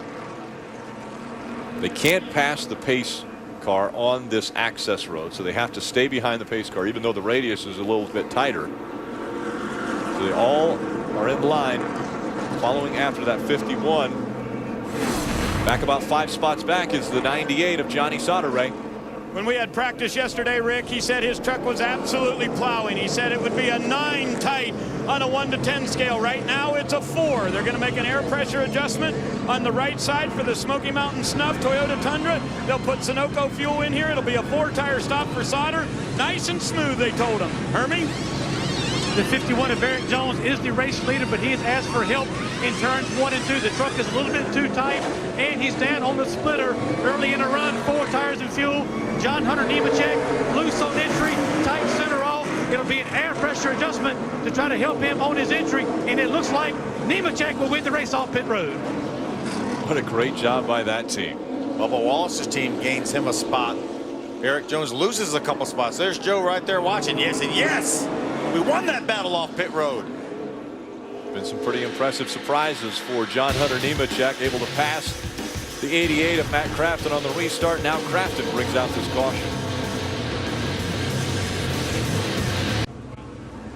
They can't pass the pace car on this access road, so they have to stay behind the pace car, even though the radius is a little bit tighter. So they all are in line, following after that 51. Back about 5 spots back is the 98 of Johnny Sauter, Ray. When we had practice yesterday, Rick, he said his truck was absolutely plowing. He said it would be a 9 tight on a 1 to 10 scale. Right now it's a 4. They're going to make an air pressure adjustment on the right side for the Smoky Mountain Snuff Toyota Tundra. They'll put Sunoco fuel in here. It'll be a 4-tire stop for Sauter. Nice and smooth, they told him. Hermie? The 51 of Eric Jones is the race leader, but he has asked for help in turns 1 and 2. The truck is a little bit too tight, and he's down on the splitter early in the run. 4 tires and fuel. John Hunter Nemechek loose on entry, tight center off. It'll be an air pressure adjustment to try to help him on his entry, and it looks like Nemechek will win the race off pit road. What a great job by that team. Bubba Wallace's team gains him a spot. Eric Jones loses a couple spots. There's Joe right there watching. Yes, and yes, we won that battle off pit road. Been some pretty impressive surprises for John Hunter Nemechek, able to pass the 88 of Matt Crafton on the restart. Now Crafton brings out this caution.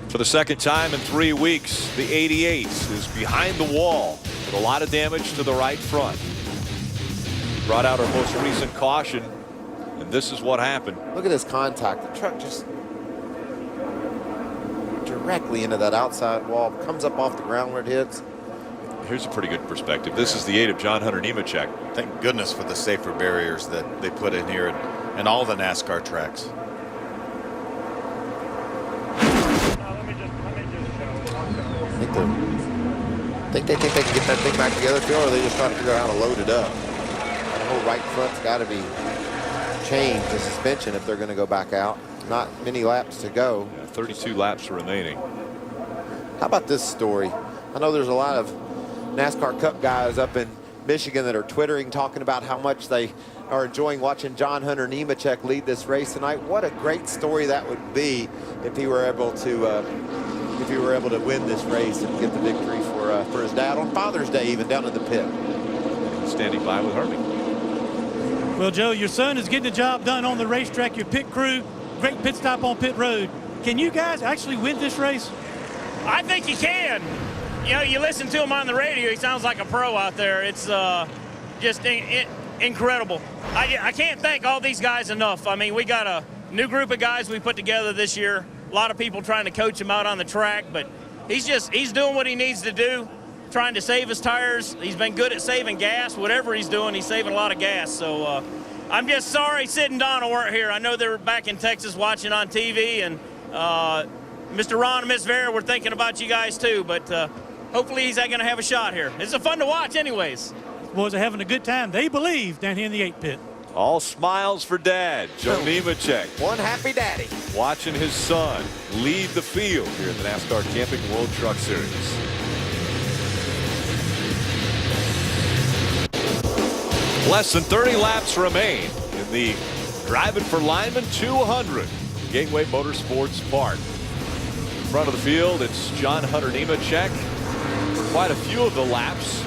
For the second time in 3 weeks, the 88 is behind the wall with a lot of damage to the right front. Brought out our most recent caution, and this is what happened. Look at this contact. The truck just directly into that outside wall, comes up off the ground where it hits. Here's a pretty good perspective. This is the 8 of John Hunter Nemechek. Thank goodness for the safer barriers that they put in here and all the NASCAR tracks. I think they can get that thing back together, Phil, or they just trying to figure out how to load it up. The whole right front's got to be change the suspension if they're going to go back out. Not many laps to go. Yeah, 32 laps remaining. How about this story? I know there's a lot of NASCAR Cup guys up in Michigan that are twittering, talking about how much they are enjoying watching John Hunter Nemechek lead this race tonight. What a great story that would be if he were able to win this race and get the victory for his dad on Father's Day, even down in the pit. Standing by with Herbie. Well, Joe, your son is getting the job done on the racetrack. Your pit crew, great pit stop on pit road. Can you guys actually win this race? I think you can. You know, you listen to him on the radio, he sounds like a pro out there. It's just incredible. I can't thank all these guys enough. I mean, we got a new group of guys we put together this year. A lot of people trying to coach him out on the track, but he's doing what he needs to do, trying to save his tires. He's been good at saving gas. Whatever he's doing, he's saving a lot of gas. So I'm just sorry Sid and Donna weren't here. I know they were back in Texas watching on TV, and Mr. Ron and Miss Vera were thinking about you guys too, but hopefully he's going to have a shot here. It's fun to watch anyways. Boys are having a good time. They believe down here in the 8 pit. All smiles for Dad, Joe Nemechek. One happy daddy. Watching his son lead the field here in the NASCAR Camping World Truck Series. Less than 30 laps remain in the Drivin for Linemen 200 Gateway Motorsports Park. In front of the field, it's John Hunter Nemechek. For quite a few of the laps,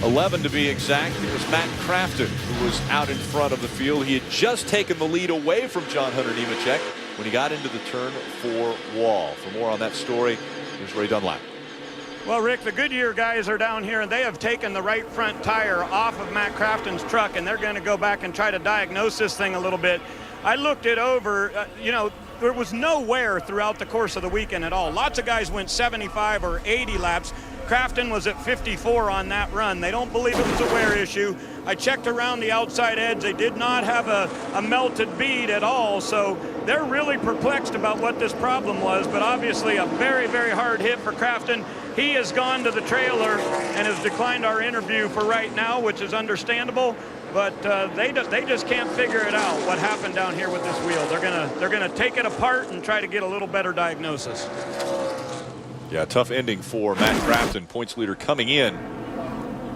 11 to be exact, it was Matt Crafton who was out in front of the field. He had just taken the lead away from John Hunter Nemechek when he got into the turn 4 wall. For more on that story, here's Ray Dunlap. Well, Rick, the Goodyear guys are down here, and they have taken the right front tire off of Matt Crafton's truck, and they're going to go back and try to diagnose this thing a little bit. I looked it over. You know, there was no wear throughout the course of the weekend at all. Lots of guys went 75 or 80 laps. Crafton was at 54 on that run. They don't believe it was a wear issue. I checked around the outside edge. They did not have a melted bead at all, so they're really perplexed about what this problem was, but obviously a very, very hard hit for Crafton. He has gone to the trailer and has declined our interview for right now, which is understandable, but they just can't figure it out, what happened down here with this wheel. They're gonna take it apart and try to get a little better diagnosis. Yeah, tough ending for Matt Crafton, points leader coming in.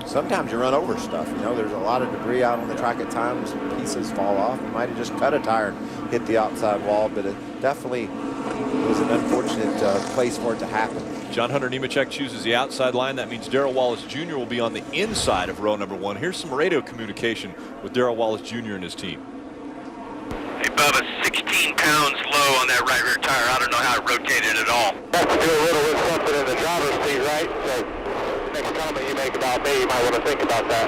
Sometimes you run over stuff. You know, there's a lot of debris out on the track at times. Pieces fall off. You might have just cut a tire and hit the outside wall, but it definitely was an unfortunate place for it to happen. John Hunter Nemechek chooses the outside line. That means Darrell Wallace Jr. will be on the inside of row number 1. Here's some radio communication with Darrell Wallace Jr. and his team. Hey, Bubba, 16 pounds low on that right rear tire. I don't know how it rotated at all. Have to do a little with something in the driver's seat, right? So next comment you make about me, you might want to think about that.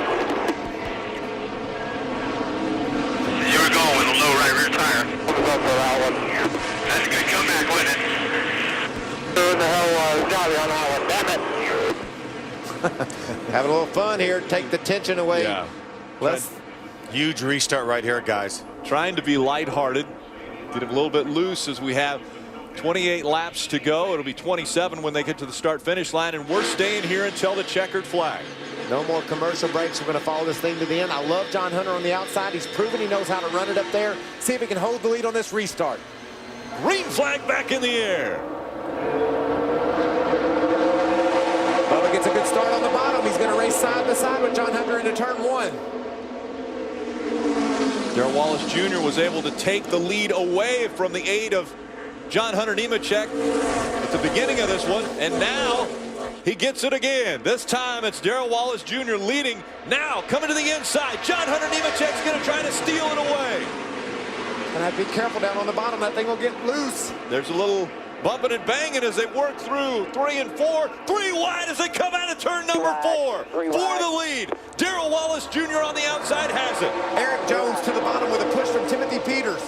You were going with a low right rear tire. What's up for that one? That's a good comeback, wasn't it? Who the hell was Johnny on that one? Damn it. Having a little fun here. Take the tension away. Yeah. Huge restart right here, guys. Trying to be lighthearted. Get him a little bit loose as we have 28 laps to go. It'll be 27 when they get to the start-finish line, and we're staying here until the checkered flag. No more commercial breaks. We're going to follow this thing to the end. I love John Hunter on the outside. He's proven he knows how to run it up there. See if he can hold the lead on this restart. Green flag back in the air. Bubba gets a good start on the bottom. He's going to race side by side with John Hunter into turn 1. Darrell Wallace Jr. was able to take the lead away from the aid of John Hunter Nemechek at the beginning of this one, and now he gets it again. This time it's Darrell Wallace Jr. leading. Now coming to the inside. John Hunter Nemechek's going to try to steal it away. And I'd be careful down on the bottom. That thing will get loose. There's a little bumping and banging as they work through 3 and 4. 3 wide as they come out of turn number 4 for the lead. Darrell Wallace Jr. on the outside has it. Eric Jones to the bottom with a push from Timothy Peters.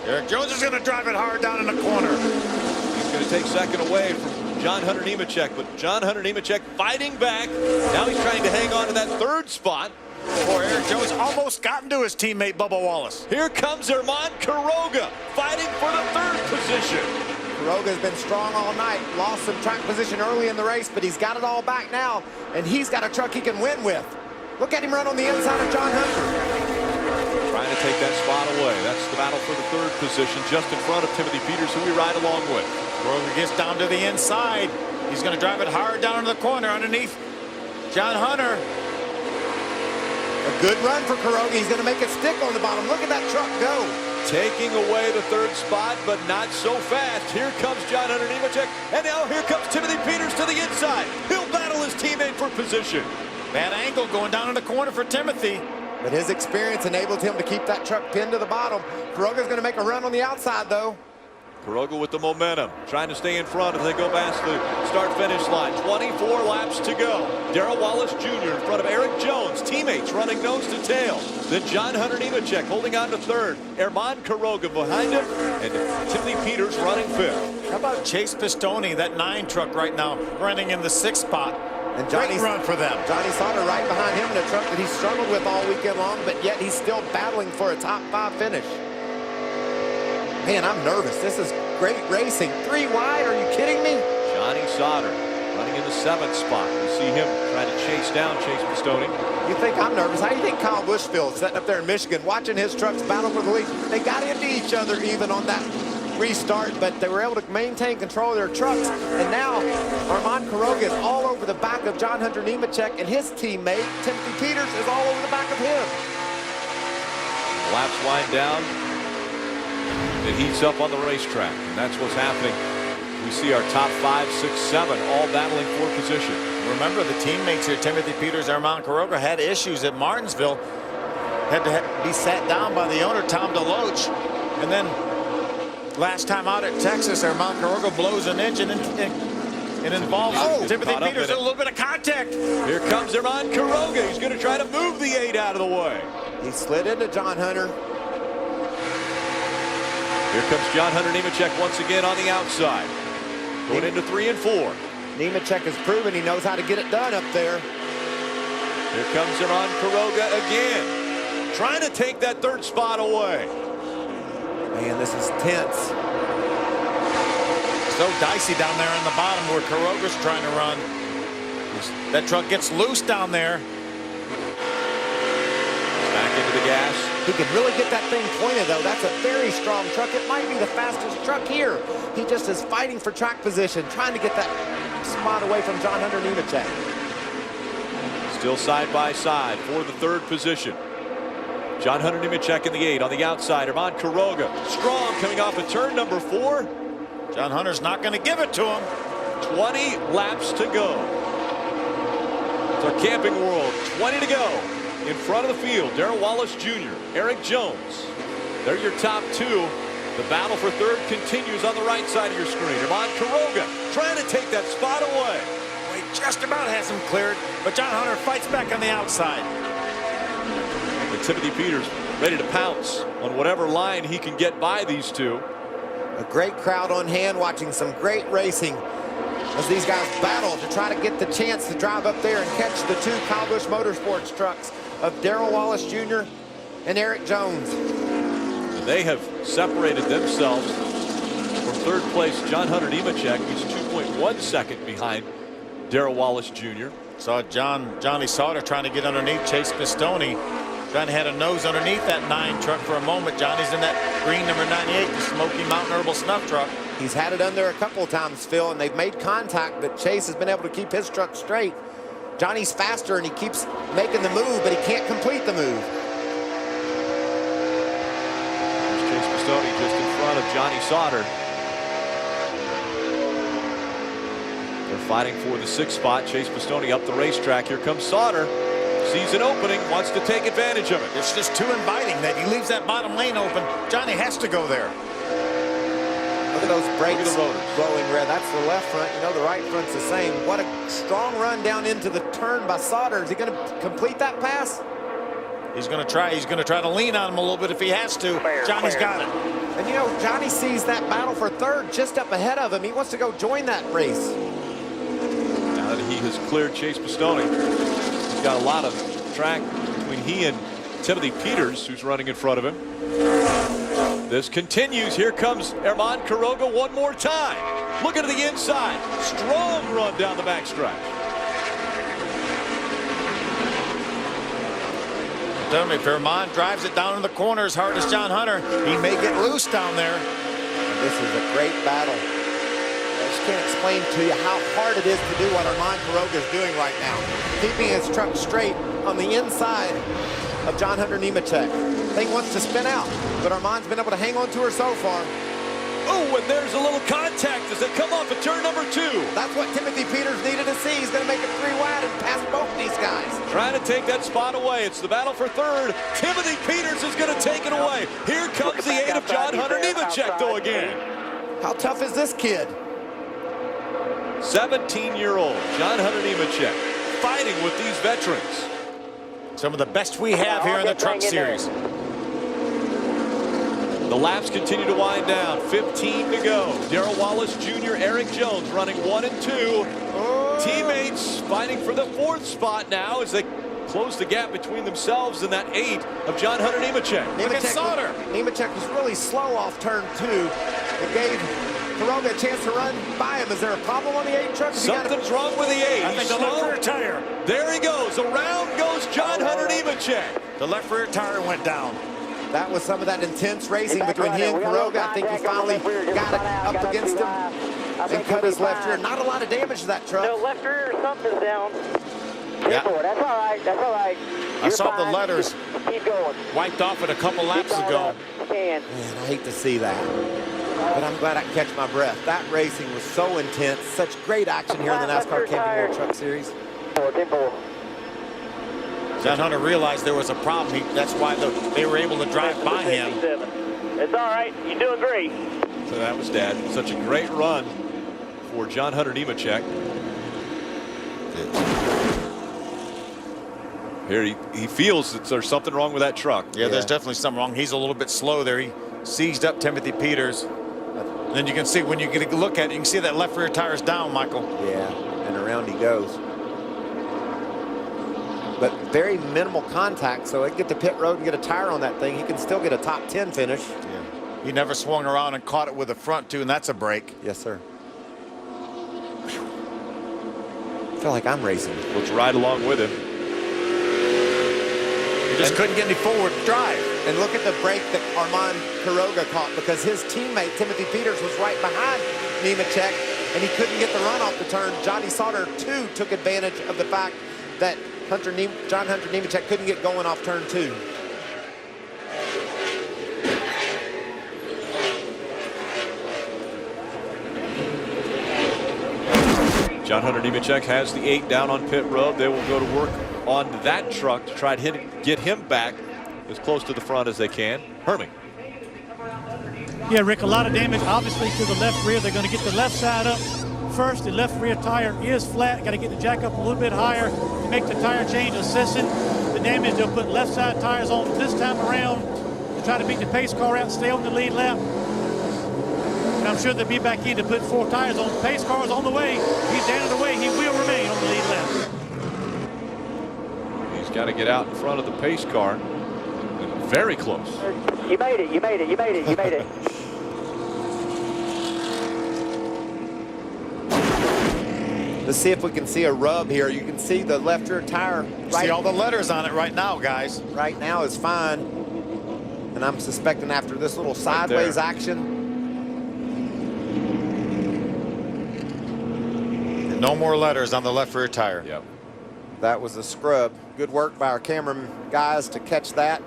Eric Jones is going to drive it hard down in the corner. He's going to take second away from John Hunter Nemechek, but John Hunter Nemechek fighting back. Now he's trying to hang on to that 3rd spot. Boy, Eric Jones almost gotten to his teammate Bubba Wallace. Here comes Herman Quiroga fighting for the 3rd position. Quiroga's been strong all night. Lost some track position early in the race, but he's got it all back now, and he's got a truck he can win with. Look at him run on the inside of John Hunter. Trying to take that spot away. That's the battle for the third position, just in front of Timothy Peters, who we ride along with. Kuroga gets down to the inside. He's going to drive it hard down into the corner underneath John Hunter. A good run for Kuroga. He's going to make it stick on the bottom. Look at that truck go. Taking away the third spot, but not so fast. Here comes John Hunter Nemechek, and now here comes Timothy Peters to the inside. He'll battle his teammate for position. Bad angle going down in the corner for Timothy. But his experience enabled him to keep that truck pinned to the bottom. Kuroga's going to make a run on the outside, though. Kuroga with the momentum, trying to stay in front as they go past the start-finish line. 24 laps to go. Darrell Wallace Jr. in front of Eric Jones. Teammates running nose to tail. Then John Hunter Nemechek holding on to third. Herman Kuroga behind him. And Timothy Peters running fifth. How about Chase Pistone, that 9 truck right now, running in the 6th spot. And Great run for them. Johnny Sauter right behind him in a truck that he struggled with all weekend long, but yet he's still battling for a top 5 finish. Man, I'm nervous. This is great racing. 3 wide, are you kidding me? Johnny Sauter running in the 7th spot. You see him trying to chase down Chase Pistone. You think I'm nervous? How do you think Kyle Buschfield sitting up there in Michigan watching his trucks battle for the lead? They got into each other even on that restart, but they were able to maintain control of their trucks. And now Herman Kuroga is all over the back of John Hunter Nemechek, and his teammate Timothy Peters is all over the back of him. Laps wind down. It heats up on the racetrack, and that's what's happening. We see our top 5, 6, 7 all battling for position. Remember the teammates here, Timothy Peters, Herman Kuroga, had issues at Martinsville. Had to be sat down by the owner, Tom DeLoach. And then last time out at Texas, Herman Kuroga blows an engine and it involves Timothy Peters. A little bit of contact. Here comes Herman Kuroga. He's going to try to move the 8 out of the way. He slid into John Hunter. Here comes John Hunter Nemechek once again on the outside. Going into 3 and 4. Nemechek has proven he knows how to get it done up there. Here comes Herman Kuroga again. Trying to take that 3rd spot away. Man, this is tense. So dicey down there on the bottom where Kuroga's trying to run. That truck gets loose down there. Back into the gas. He can really get that thing pointed, though. That's a very strong truck. It might be the fastest truck here. He just is fighting for track position, trying to get that spot away from John Hunter Nemechek. Still side by side for the 3rd position. John Hunter Nemechek in the 8 on the outside. Herman Kuroga strong coming off of turn number 4. John Hunter's not going to give it to him. 20 laps to go. It's our Camping World. 20 to go. In front of the field, Darrell Wallace Jr., Eric Jones. They're your top 2. The battle for 3rd continues on the right side of your screen. Herman Kuroga trying to take that spot away. He just about has him cleared, but John Hunter fights back on the outside. And Timothy Peters ready to pounce on whatever line he can get by these 2. A great crowd on hand watching some great racing as these guys battle to try to get the chance to drive up there and catch the 2 Kyle Busch Motorsports trucks of Darrell Wallace Jr. and Eric Jones. And they have separated themselves from 3rd place. John Hunter Nemechek is 2.1 seconds behind Darrell Wallace Jr. Saw Johnny Sauter trying to get underneath Chase Pistone. Johnny had a nose underneath that 9 truck for a moment. Johnny's in that green number 98, the Smoky Mountain Herbal Snuff truck. He's had it under a couple of times, Phil, and they've made contact, but Chase has been able to keep his truck straight. Johnny's faster, and he keeps making the move, but he can't complete the move. There's Chase Pistone just in front of Johnny Sauter. They're fighting for the 6th spot. Chase Pistone up the racetrack. Here comes Sauter. Sees an opening, wants to take advantage of it. It's just too inviting that he leaves that bottom lane open. Johnny has to go there. Look at those brakes glowing red. That's the left front. You know, the right front's the same. What a strong run down into the turn by Sauter. Is he going to complete that pass? He's going to try. He's going to try to lean on him a little bit if he has to. Johnny's got it. And, you know, Johnny sees that battle for 3rd just up ahead of him. He wants to go join that race. Now that he has cleared Chase Pistone, he's got a lot of track between he and Timothy Peters, who's running in front of him. This continues. Here comes Herman Kuroga one more time. Looking to the inside. Strong run down the backstretch. momentum. If Vermont drives it down in the corner as hard as John Hunter, he may get loose down there. And this is a great battle. I just can't explain to you how hard it is to do what Armand Quiroga is doing right now. Keeping his truck straight on the inside of John Hunter Nemechek. Thing wants to spin out, but Armand's been able to hang on to her so far. Oh, and there's a little contact as they come off at turn number 2. That's what Timothy Peters needed to see. He's going to make it 3 wide and pass both these guys. Trying to take that spot away. It's the battle for third. Timothy Peters is going to take it away. Here comes the aid of John Hunter Nemechek, though, again. How tough is this kid? 17-year-old John Hunter Nemechek fighting with these veterans. Some of the best we have here in the Truck Series. The laps continue to wind down. 15 to go. Darrell Wallace Jr., Eric Jones running 1 and 2. Teammates fighting for the 4th spot now as they close the gap between themselves and that 8 of John Hunter Nemechek. Nemechek was really slow off turn 2. It gave Quiroga a chance to run by him. Is there a problem on the 8 truck? Something's wrong with the 8. I think the left rear tire. There he goes. Around goes John Hunter Nemechek. The left rear tire went down. That was some of that intense racing between he and Quiroga. I think he finally got it up against him and cut his left rear. Not a lot of damage to that truck. No, left rear or something's down. Yeah. That's all right. That's all right. I saw the letters Keep going. wiped off it a couple laps ago. Man, I hate to see that. But I'm glad I can catch my breath. That racing was so intense. Such great action here in the NASCAR Camping World Truck Series. John Hunter realized there was a problem. That's why they were able to drive by him. It's all right. You're doing great. So that was Dad. Such a great run for John Hunter Nemechek. Here he feels that there's something wrong with that truck. Yeah, there's definitely something wrong. He's a little bit slow there. He seized up Timothy Peters. And then you can see when you get a look at it, you can see that left rear tire's down, Michael. Yeah, and around he goes. But very minimal contact, so he can get to pit road and get a tire on that thing. He can still get a top 10 finish. Yeah. He never swung around and caught it with the front, too, and that's a break. Yes, sir. I feel like I'm racing. Let's ride along with him. He just couldn't get any forward drive. And look at the break that Armand Quiroga caught, because his teammate, Timothy Peters, was right behind Nemechek, and he couldn't get the run off the turn. Johnny Sauter, too, took advantage of the fact that John Hunter Nemechek couldn't get going off turn 2. John Hunter Nemechek has the 8 down on pit road. They will go to work on that truck to try to get him back as close to the front as they can. Herming. Yeah, Rick, a lot of damage obviously to the left rear. They're going to get the left side up first. The left rear tire is flat. Got to get the jack up a little bit higher to make the tire change, assessing the damage. They'll put left side tires on this time around to try to beat the pace car out and stay on the lead lap. And I'm sure they'll be back in to put 4 tires on. The pace car is on the way. He's down the way. He will remain on the lead lap. He's got to get out in front of the pace car. Very close. You made it. You made it. You made it. You made it. Let's see if we can see a rub here. You can see the left rear tire. See all the letters on it right now, guys. Right now is fine. And I'm suspecting after this little sideways action. And no more letters on the left rear tire. Yep. That was a scrub. Good work by our cameraman guys to catch that.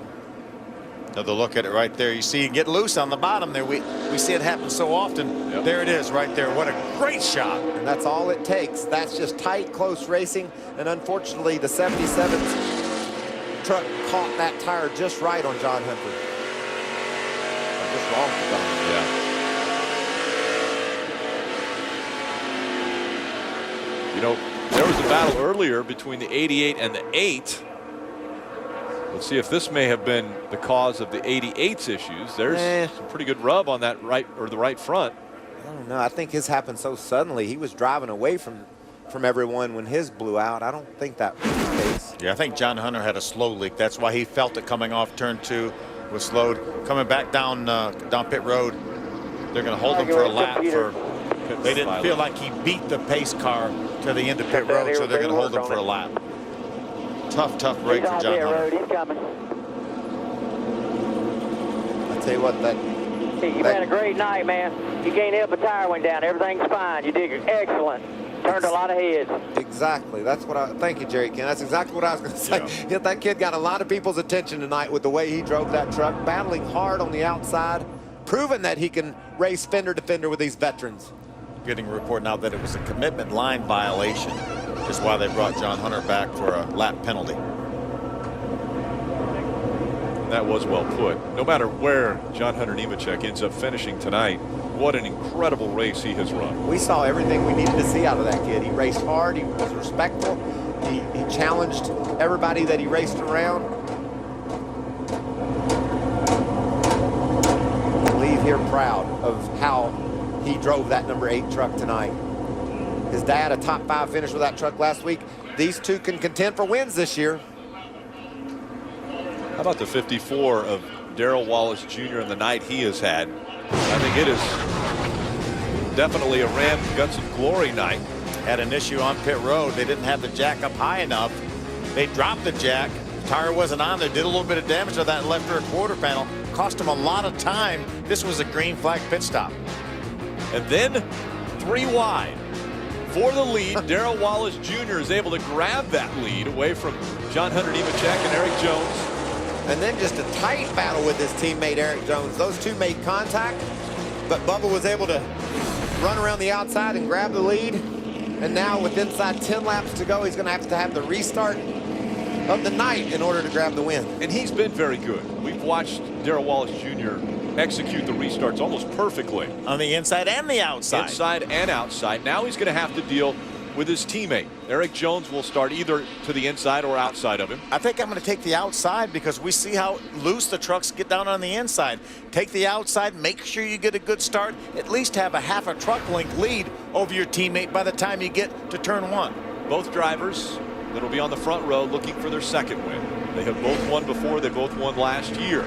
Another look at it right there. You see it get loose on the bottom there. We see it happen so often. Yep. There it is right there. What a great shot. And that's all it takes. That's just tight, close racing. And unfortunately, the 77's truck caught that tire just right on John Hunter. Or just wrong for John Hunter. Yeah. You know, there was a battle earlier between the 88 and the 8. Let's see if this may have been the cause of the 88's issues. There's some pretty good rub on that right, or the right front. I don't know. I think his happened so suddenly. He was driving away from everyone when his blew out. I don't think that was the case. Yeah, I think John Hunter had a slow leak. That's why he felt it coming off turn 2, was slowed. Coming back down pit road, they're going to hold him for a lap. They didn't feel like he beat the pace car to the end of pit road, so they're going to hold him for a lap. Tough break for John Hunter. He's coming. tell you what, You've had a great night, man. You can't help a tire went down. Everything's fine. You did excellent. Turned a lot of heads. Exactly. That's what thank you, Jerry Ken. That's exactly what I was going to say. Yeah. That kid got a lot of people's attention tonight with the way he drove that truck, battling hard on the outside, proving that he can race fender to fender with these veterans. Getting a report now that it was a commitment line violation, which is why they brought John Hunter back for a lap penalty. That was well put. No matter where John Hunter Nemechek ends up finishing tonight, what an incredible race he has run. We saw everything we needed to see out of that kid. He raced hard. He was respectful. He challenged everybody that he raced around. Leave here proud of how he drove that number 8 truck tonight. His dad, a top 5 finish with that truck last week. These two can contend for wins this year. How about the 54 of Darrell Wallace Jr. and the night he has had? I think it is definitely a Ram Guts and Glory night. Had an issue on pit road. They didn't have the jack up high enough. They dropped the jack. The tire wasn't on there. Did a little bit of damage to that left rear quarter panel. Cost him a lot of time. This was a green flag pit stop. And then 3 wide. For the lead, Darrell Wallace Jr. is able to grab that lead away from John Hunter Nemechek and Eric Jones. And then just a tight battle with his teammate Eric Jones. Those two made contact, but Bubba was able to run around the outside and grab the lead. And now with inside 10 laps to go, he's going to have the restart of the night in order to grab the win. And he's been very good. We've watched Darrell Wallace Jr. execute the restarts almost perfectly. On the inside and the outside. Inside and outside. Now he's going to have to deal with his teammate. Eric Jones will start either to the inside or outside of him. I think I'm going to take the outside because we see how loose the trucks get down on the inside. Take the outside, make sure you get a good start, at least have a half a truck length lead over your teammate by the time you get to turn 1. Both drivers that'll be on the front row looking for their second win. They have both won before. They both won last year.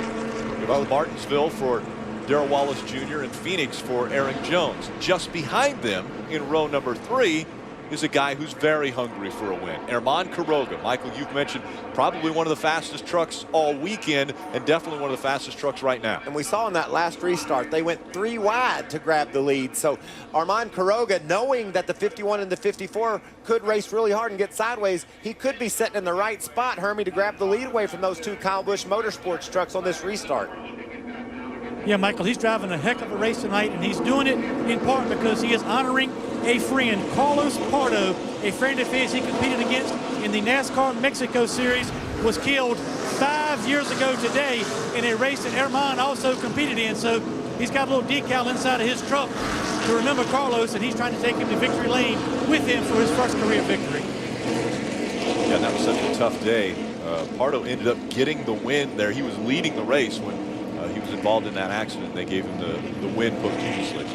Both Martinsville for Darrell Wallace Jr. and Phoenix for Eric Jones. Just behind them in row number 3 is a guy who's very hungry for a win. Herman Quiroga. Michael, you've mentioned probably one of the fastest trucks all weekend and definitely one of the fastest trucks right now. And we saw in that last restart, they went 3 wide to grab the lead. So Herman Quiroga, knowing that the 51 and the 54 could race really hard and get sideways, he could be sitting in the right spot, Hermie, to grab the lead away from those 2 Kyle Busch Motorsports trucks on this restart. Yeah, Michael, he's driving a heck of a race tonight, and he's doing it in part because he is honoring a friend, Carlos Pardo, a friend of his he competed against in the NASCAR Mexico Series, was killed 5 years ago today in a race that Herman also competed in. So he's got a little decal inside of his truck to remember Carlos, and he's trying to take him to victory lane with him for his first career victory. Yeah, that was such a tough day. Pardo ended up getting the win there. He was leading the race when he was involved in that accident. They gave him the win posthumously.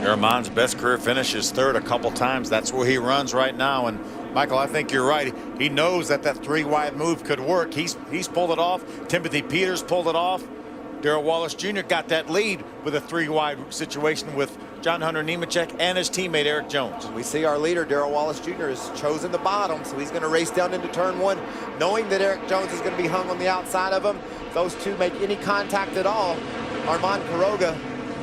Herman's best career finish is 3rd a couple times. That's where he runs right now. And Michael, I think you're right. He knows that 3 wide move could work. He's pulled it off. Timothy Peters pulled it off. Darrell Wallace Jr. got that lead with a 3 wide situation with John Hunter Nemechek and his teammate Eric Jones. We see our leader, Darrell Wallace Jr., has chosen the bottom, so he's going to race down into turn 1, knowing that Eric Jones is going to be hung on the outside of him. If those two make any contact at all, Herman Quiroga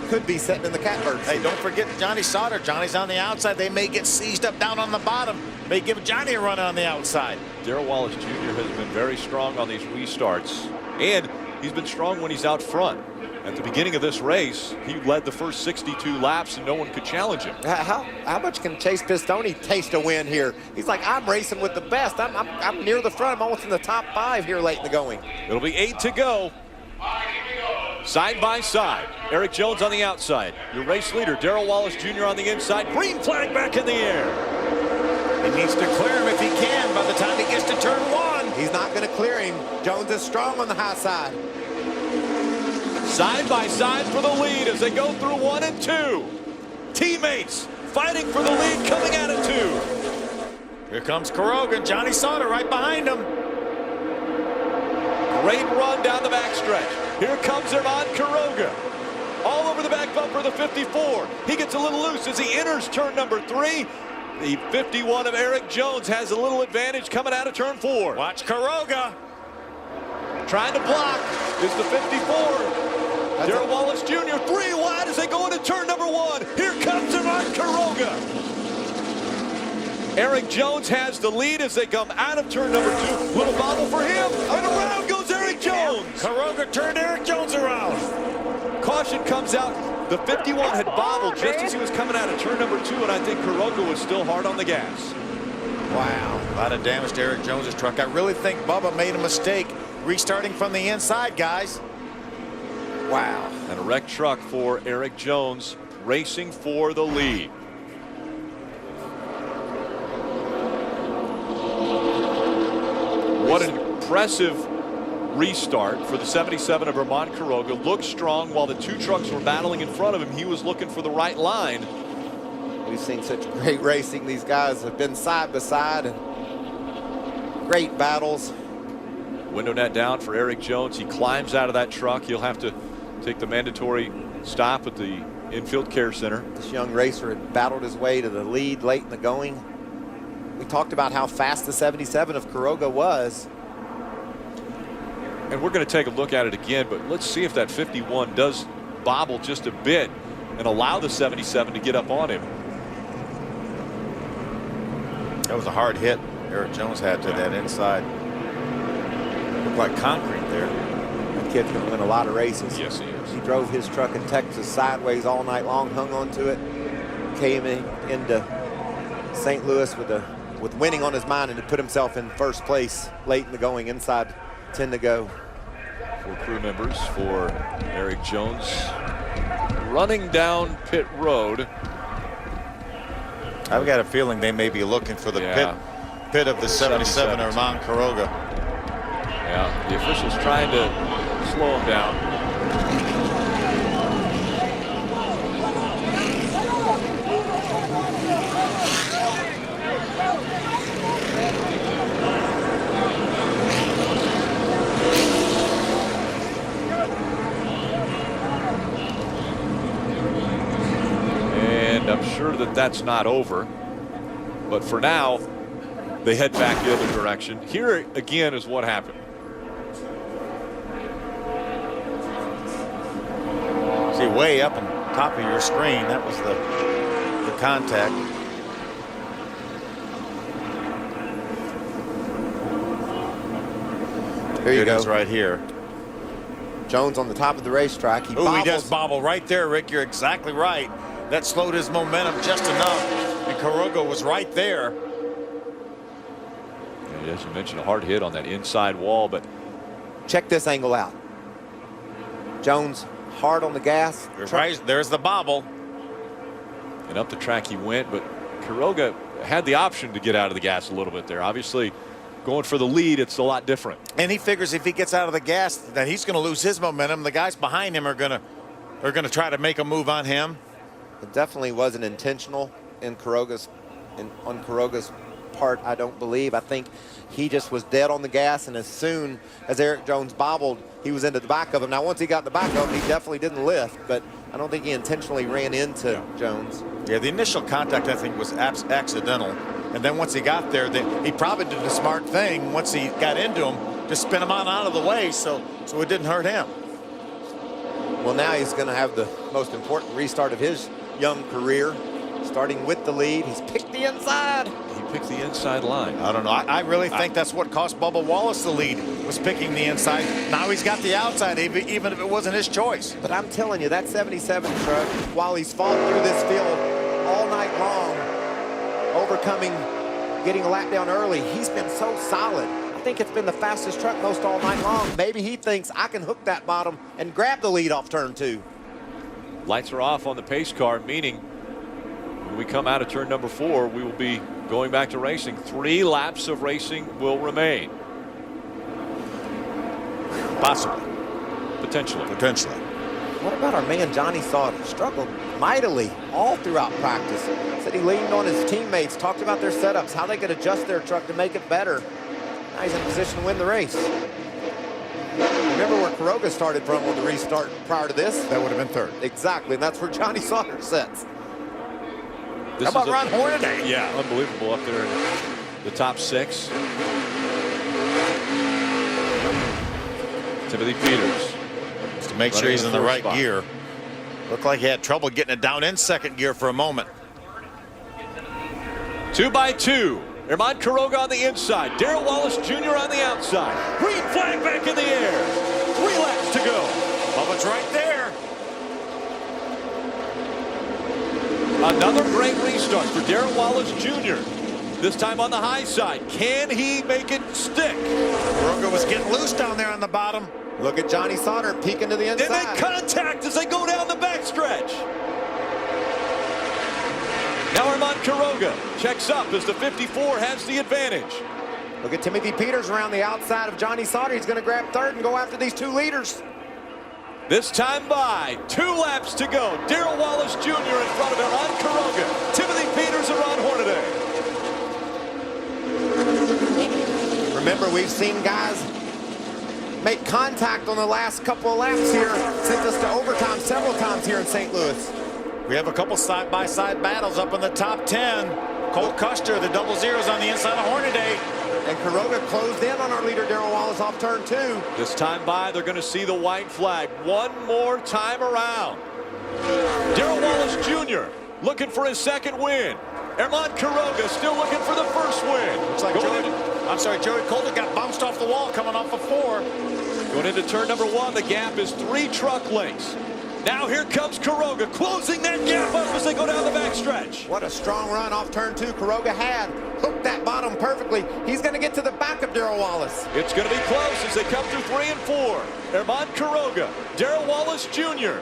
could be sitting in the catbird seat. Hey, don't forget Johnny Sauter. Johnny's on the outside. They may get seized up down on the bottom. May give Johnny a run on the outside. Darrell Wallace Jr. has been very strong on these restarts, and he's been strong when he's out front. At the beginning of this race, he led the first 62 laps and no one could challenge him. How much can Chase Pistone taste a win here? He's like, I'm racing with the best. I'm near the front. I'm almost in the top 5 here late in the going. It'll be 8 to go. Side by side. Eric Jones on the outside. Your race leader, Darrell Wallace Jr. on the inside. Green flag back in the air. He needs to clear him if he can by the time he gets to turn 1. He's not going to clear him. Jones is strong on the high side. Side by side for the lead as they go through 1 and 2. Teammates fighting for the lead coming out of 2. Here comes Quiroga. Johnny Sauter right behind him. Great run down the backstretch. Here comes Herman Quiroga. All over the back bumper of the 54. He gets a little loose as he enters turn number 3. The 51 of Eric Jones has a little advantage coming out of turn 4. Watch Quiroga. Trying to block. is the 54. Darrell Wallace Jr. 3 wide as they go into turn number 1. Here comes Ivan Quiroga. Eric Jones has the lead as they come out of turn number 2. Little bobble for him, and around goes Eric Jones. Quiroga turned Eric Jones around. Caution comes out. The 51 had bobbled just as he was coming out of turn number 2, and I think Quiroga was still hard on the gas. Wow, a lot of damage to Eric Jones' truck. I really think Bubba made a mistake restarting from the inside, guys. Wow. And a wrecked truck for Eric Jones, racing for the lead. What an impressive restart for the 77 of Ivan Quiroga. Looked strong while the 2 trucks were battling in front of him. He was looking for the right line. We've seen such great racing. These guys have been side by side and great battles. Window net down for Eric Jones. He climbs out of that truck. He'll have to take the mandatory stop at the infield care center. This young racer had battled his way to the lead late in the going. We talked about how fast the 77 of Quiroga was. And we're going to take a look at it again, but let's see if that 51 does bobble just a bit and allow the 77 to get up on him. That was a hard hit Eric Jones had to that inside. Looked like concrete there. That kid's going to win a lot of races. Yes, he is. He drove his truck in Texas sideways all night long, hung on to it, came into St. Louis with winning on his mind, and to put himself in first place late in the going, inside 10 to go. 4 crew members for Eric Jones running down pit road. I've got a feeling they may be looking for the pit of the 77 or Ivan Quiroga. Yeah, the officials trying to slow him down. And I'm sure that that's not over, but for now they head back the other direction. Here again is what happened. See, way up on top of your screen, that was the contact. There you It go. is right here. Jones on the top of the racetrack. He He does bobble right there, Rick. You're exactly right. That slowed his momentum just enough, and Quiroga was right there. And as you mentioned, a hard hit on that inside wall, but check this angle out. Jones hard on the gas. There's the bobble. And up the track he went, but Quiroga had the option to get out of the gas a little bit there. Obviously, going for the lead, it's a lot different. And he figures if he gets out of the gas, that he's going to lose his momentum. The guys behind him are going to try to make a move on him. It definitely wasn't intentional on Quiroga's part, I don't believe. I think he just was dead on the gas, and as soon as Eric Jones bobbled, he was into the back of him. Now, once he got in the back of him, he definitely didn't lift, but I don't think he intentionally ran into Jones. Yeah, the initial contact, I think, was accidental. And then once he got there, he probably did the smart thing once he got into him to spin him on out of the way, so it didn't hurt him. Well, now he's going to have the most important restart of his young career, starting with the lead. He's picked the inside. He picked the inside line. I don't know. I really think that's what cost Bubba Wallace the lead, was picking the inside. Now he's got the outside, even if it wasn't his choice. But I'm telling you, that 77 truck, while he's fought through this field all night long, overcoming, getting a lap down early, he's been so solid. I think it's been the fastest truck most all night long. Maybe he thinks I can hook that bottom and grab the lead off turn 2. Lights are off on the pace car, meaning when we come out of turn number 4, we will be going back to racing. 3 laps of racing will remain. Possibly. Potentially. What about our man Johnny Sauter? Struggled mightily all throughout practice. Said he leaned on his teammates, talked about their setups, how they could adjust their truck to make it better. Now he's in position to win the race. Remember where Quiroga started from on the restart prior to this? That would have been 3rd. Exactly, and that's where Johnny Sauter sets. This How about Ron Hornaday? Yeah, unbelievable up there in the top 6. Timothy Peters. Just to make sure he's in the right gear. Looked like he had trouble getting it down in second gear for a moment. 2 by 2. Herman Quiroga on the inside. Darrell Wallace Jr. on the outside. Green flag back in the air. 3 laps to go. Bubba's right there. Another great restart for Darrell Wallace Jr. This time on the high side. Can he make it stick? Quiroga was getting loose down there on the bottom. Look at Johnny Sauter peeking to the inside. They make contact as they go down the backstretch. Now Herman Quiroga checks up as the 54 has the advantage. Look at Timothy Peters around the outside of Johnny Sauter. He's going to grab third and go after these 2 leaders. This time by 2 laps to go. Darrell Wallace Jr. in front of Herman Quiroga. Timothy Peters and Ron Hornaday. Remember, we've seen guys make contact on the last couple of laps here, sent us to overtime several times here in St. Louis. We have a couple side-by-side battles up in the top 10. Cole Custer, the double zeros on the inside of Hornaday. And Quiroga closed in on our leader, Darrell Wallace, off turn 2. This time by, they're going to see the white flag one more time around. Darrell Wallace Jr. looking for his second win. Herman Quiroga still looking for the first win. Looks like Joey Coulter got bounced off the wall coming off of 4. Going into turn number 1, the gap is 3 truck lengths. Now here comes Quiroga, closing that gap up as they go down the backstretch. What a strong run off turn 2 Quiroga had. Hooked that bottom perfectly. He's going to get to the back of Darrell Wallace. It's going to be close as they come through 3 and 4. Herman Quiroga, Darrell Wallace Jr.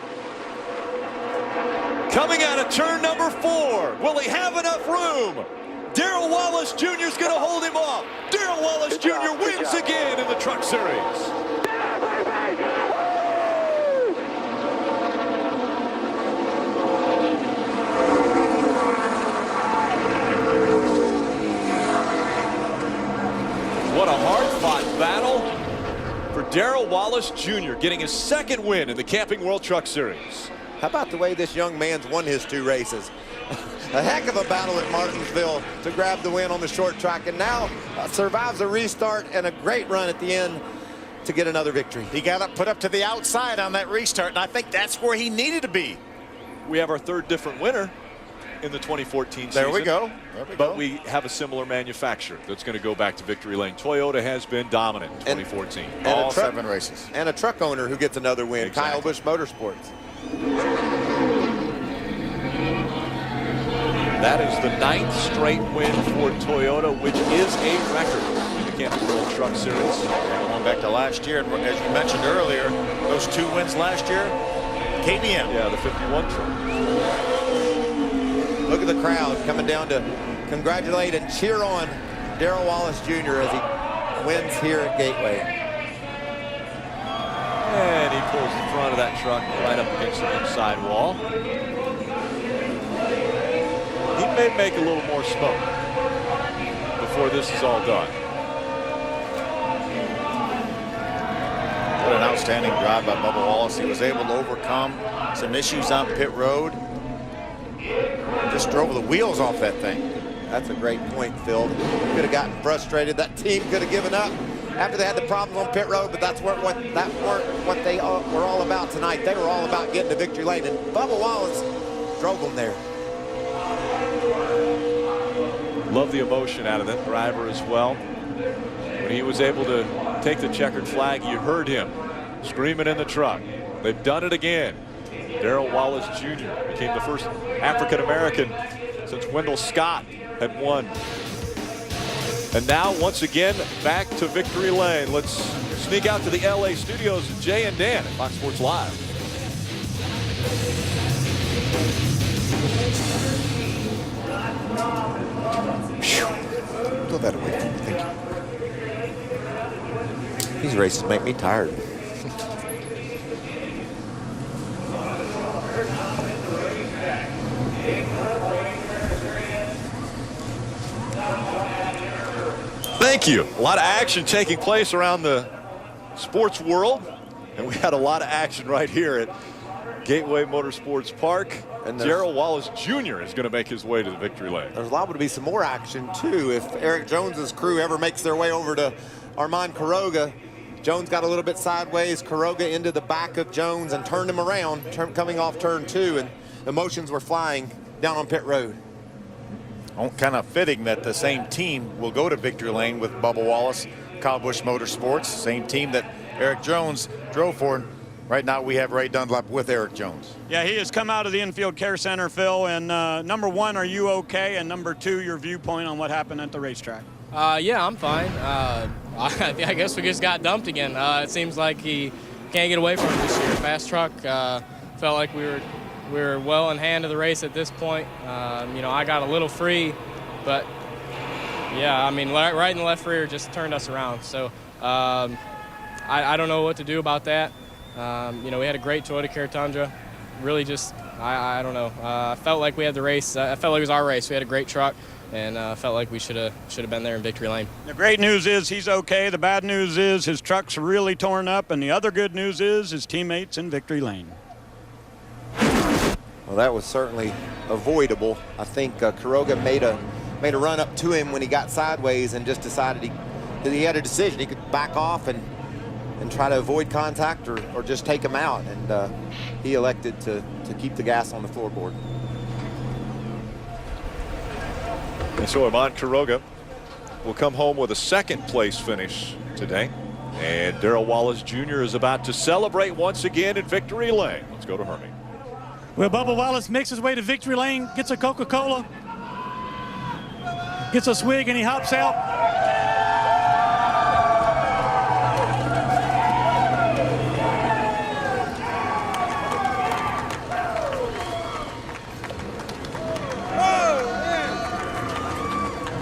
Coming out of turn number 4. Will he have enough room? Darrell Wallace Jr. is going to hold him off. Darrell Wallace Jr. wins again in the Truck Series. What a hard-fought battle for Darrell Wallace Jr. getting his second win in the Camping World Truck Series. How about the way this young man's won his 2 races? A heck of a battle at Martinsville to grab the win on the short track, and now survives a restart and a great run at the end to get another victory. He got put up to the outside on that restart, and I think that's where he needed to be. We have our 3rd different winner in the 2014 season. There we go. But we have a similar manufacturer that's going to go back to victory lane. Toyota has been dominant in 2014. And all 7 races. And a truck owner who gets another win, Exactly. Kyle Busch Motorsports. That is the 9th straight win for Toyota, which is a record in the Camping World Truck Series. Going back to last year, and as you mentioned earlier, those 2 wins last year, KBM. Yeah, the 51 truck. Look at the crowd coming down to congratulate and cheer on Darrell Wallace Jr. as he wins here at Gateway. And he pulls the front of that truck right up against the inside wall. He may make a little more smoke before this is all done. What an outstanding drive by Bubba Wallace. He was able to overcome some issues on pit road. Just drove the wheels off that thing. That's a great point, Phil. Could have gotten frustrated. That team could have given up after they had the problems on pit road, but that's what they were all about tonight. They were all about getting to victory lane, and Bubba Wallace drove them there. Love the emotion out of that driver as well. When he was able to take the checkered flag, you heard him screaming in the truck. They've done it again. Darrell Wallace Jr. became the first African-American since Wendell Scott had won. And now, once again, back to victory lane. Let's sneak out to the LA studios of Jay and Dan at Fox Sports Live. Throw that away. Thank you. These races make me tired. Thank you. A lot of action taking place around the sports world, and we had a lot of action right here at Gateway Motorsports Park. And Darrell Wallace Jr. is going to make his way to the victory lane. There's liable to be some more action, too, if Eric Jones's crew ever makes their way over to Herman Quiroga Jones got a little bit sideways. Quiroga into the back of Jones and turned him around, coming off turn 2, and emotions were flying down on pit road. Oh, kind of fitting that the same team will go to victory lane with Bubba Wallace, Kyle Busch Motorsports, same team that Eric Jones drove for. Right now we have Ray Dunlap with Eric Jones. Yeah, he has come out of the infield care center, Phil. And number 1, are you okay? And number 2, your viewpoint on what happened at the racetrack. Yeah, I'm fine. I guess we just got dumped again. It seems like he can't get away from it this year. Fast truck. Felt like we were well in hand of the race at this point. You know, I got a little free, but yeah, I mean, right in the left rear just turned us around. So I don't know what to do about that. You know, we had a great Toyota Care Tundra. Really just, I don't know. I felt like we had the race. I felt like it was our race. We had a great truck, and felt like we should have been there in victory lane. The great news is he's okay. The bad news is his truck's really torn up, and the other good news is his teammates in victory lane. Well, that was certainly avoidable. I think Quiroga made a run up to him when he got sideways and just decided that he had a decision. He could back off and try to avoid contact or just take him out, and he elected to keep the gas on the floorboard. And so Armand Quiroga will come home with a second-place finish today. And Darrell Wallace Jr. is about to celebrate once again in victory lane. Let's go to Hermie. Well, Bubba Wallace makes his way to victory lane, gets a Coca-Cola, gets a swig, and he hops out.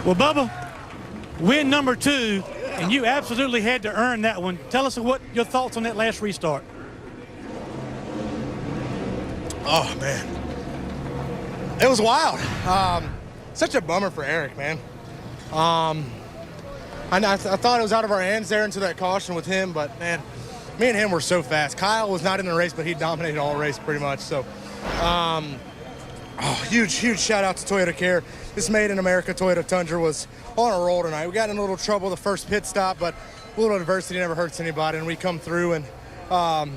Well, Bubba, win number 2, and you absolutely had to earn that one. Tell us what your thoughts on that last restart. Oh, man. It was wild. Such a bummer for Eric, man. I thought it was out of our hands there into that caution with him, but, man, me and him were so fast. Kyle was not in the race, but he dominated all race pretty much. So, huge shout out to Toyota Care. This Made in America Toyota Tundra was on a roll tonight. We got in a little trouble the first pit stop, but a little adversity never hurts anybody, and we come through. And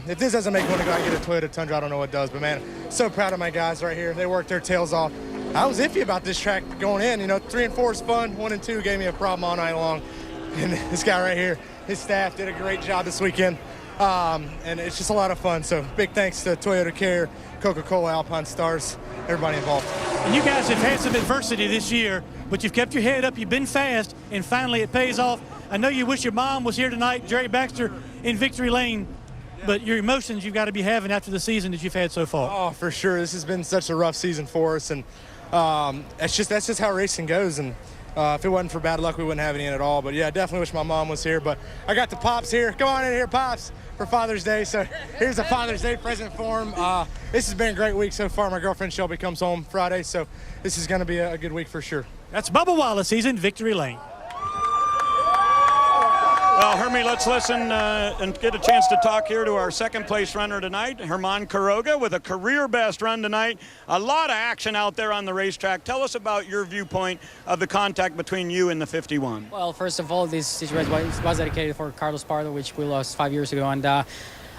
if this doesn't make me want to go out and get a Toyota Tundra, I don't know what does. But, man, so proud of my guys right here. They worked their tails off. I was iffy about this track going in. You know, 3 and 4 is fun. 1 and 2 gave me a problem all night long. And this guy right here, his staff did a great job this weekend. And it's just a lot of fun. So big thanks to Toyota Care, Coca-Cola, Alpine Stars, everybody involved. And you guys have had some adversity this year, but you've kept your head up, you've been fast, and finally it pays off. I know you wish your mom was here tonight, Jerry Baxter, in victory lane, but your emotions you've got to be having after the season that you've had so far. Oh, for sure. This has been such a rough season for us, and that's just how racing goes. And if it wasn't for bad luck, we wouldn't have any in at all. But, yeah, I definitely wish my mom was here. But I got the Pops here. Come on in here, Pops, for Father's Day. So here's a Father's Day present for him. This has been a great week so far. My girlfriend Shelby comes home Friday, so this is going to be a good week for sure. That's Bubba Wallace. He's in victory lane. Well, Hermie, let's listen and get a chance to talk here to our second-place runner tonight, Armand Quiroga, with a career-best run tonight. A lot of action out there on the racetrack. Tell us about your viewpoint of the contact between you and the 51. Well, first of all, this race was dedicated for Carlos Pardo, which we lost 5 years ago. And,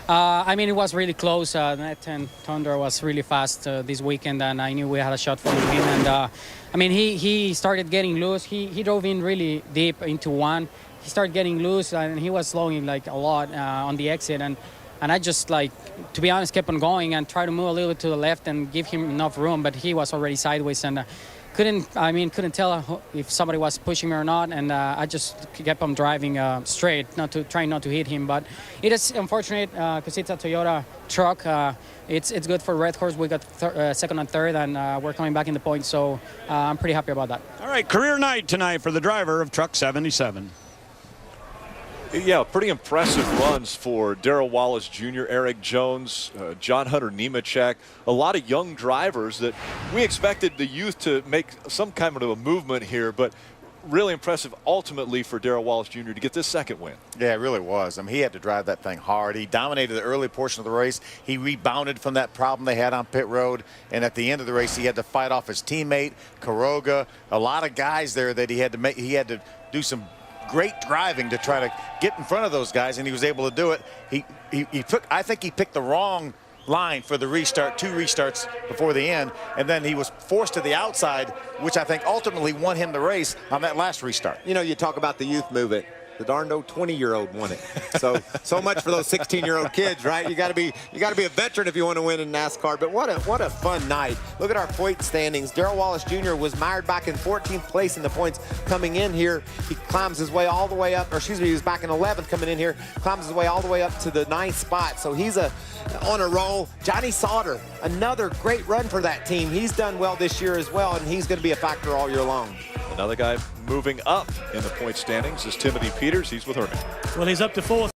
I mean, it was really close. That Tundra was really fast this weekend, and I knew we had a shot for the win. And, I mean, he started getting loose. He drove in really deep into one. He started getting loose, and he was slowing like a lot on the exit, and I just, like, to be honest, kept on going and tried to move a little bit to the left and give him enough room, but he was already sideways and couldn't tell if somebody was pushing me or not, and I just kept on driving straight, trying not to hit him. But it is unfortunate because it's a Toyota truck. It's good for Red Horse. We got second and third, and we're coming back in the points, so I'm pretty happy about that. All right, career night tonight for the driver of Truck 77. Yeah, pretty impressive runs for Darrell Wallace Jr., Eric Jones, John Hunter Nemechek, a lot of young drivers that we expected the youth to make some kind of a movement here, but really impressive ultimately for Darrell Wallace Jr. to get this second win. Yeah, it really was. I mean, he had to drive that thing hard. He dominated the early portion of the race. He rebounded from that problem they had on pit road, and at the end of the race, he had to fight off his teammate, Quiroga, a lot of guys there that he had to do some great driving to try to get in front of those guys, and he was able to do it. I think he picked the wrong line for the restart, 2 restarts before the end, and then he was forced to the outside, which I think ultimately won him the race on that last restart. You know, you talk about the youth movement. The darned old 20-year-old won it. So much for those 16-year-old kids, right? You got to be a veteran if you want to win in NASCAR. But what a fun night. Look at our point standings. Darrell Wallace Jr. was mired back in 14th place in the points coming in here. He climbs his way all the way up, or excuse me, he was back in 11th coming in here, climbs his way all the way up to the 9th spot. So he's on a roll. Johnny Sauter, another great run for that team. He's done well this year as well, and he's going to be a factor all year long. Another guy moving up in the point standings is Timothy Peters. He's with Herman. Well, he's up to 4th.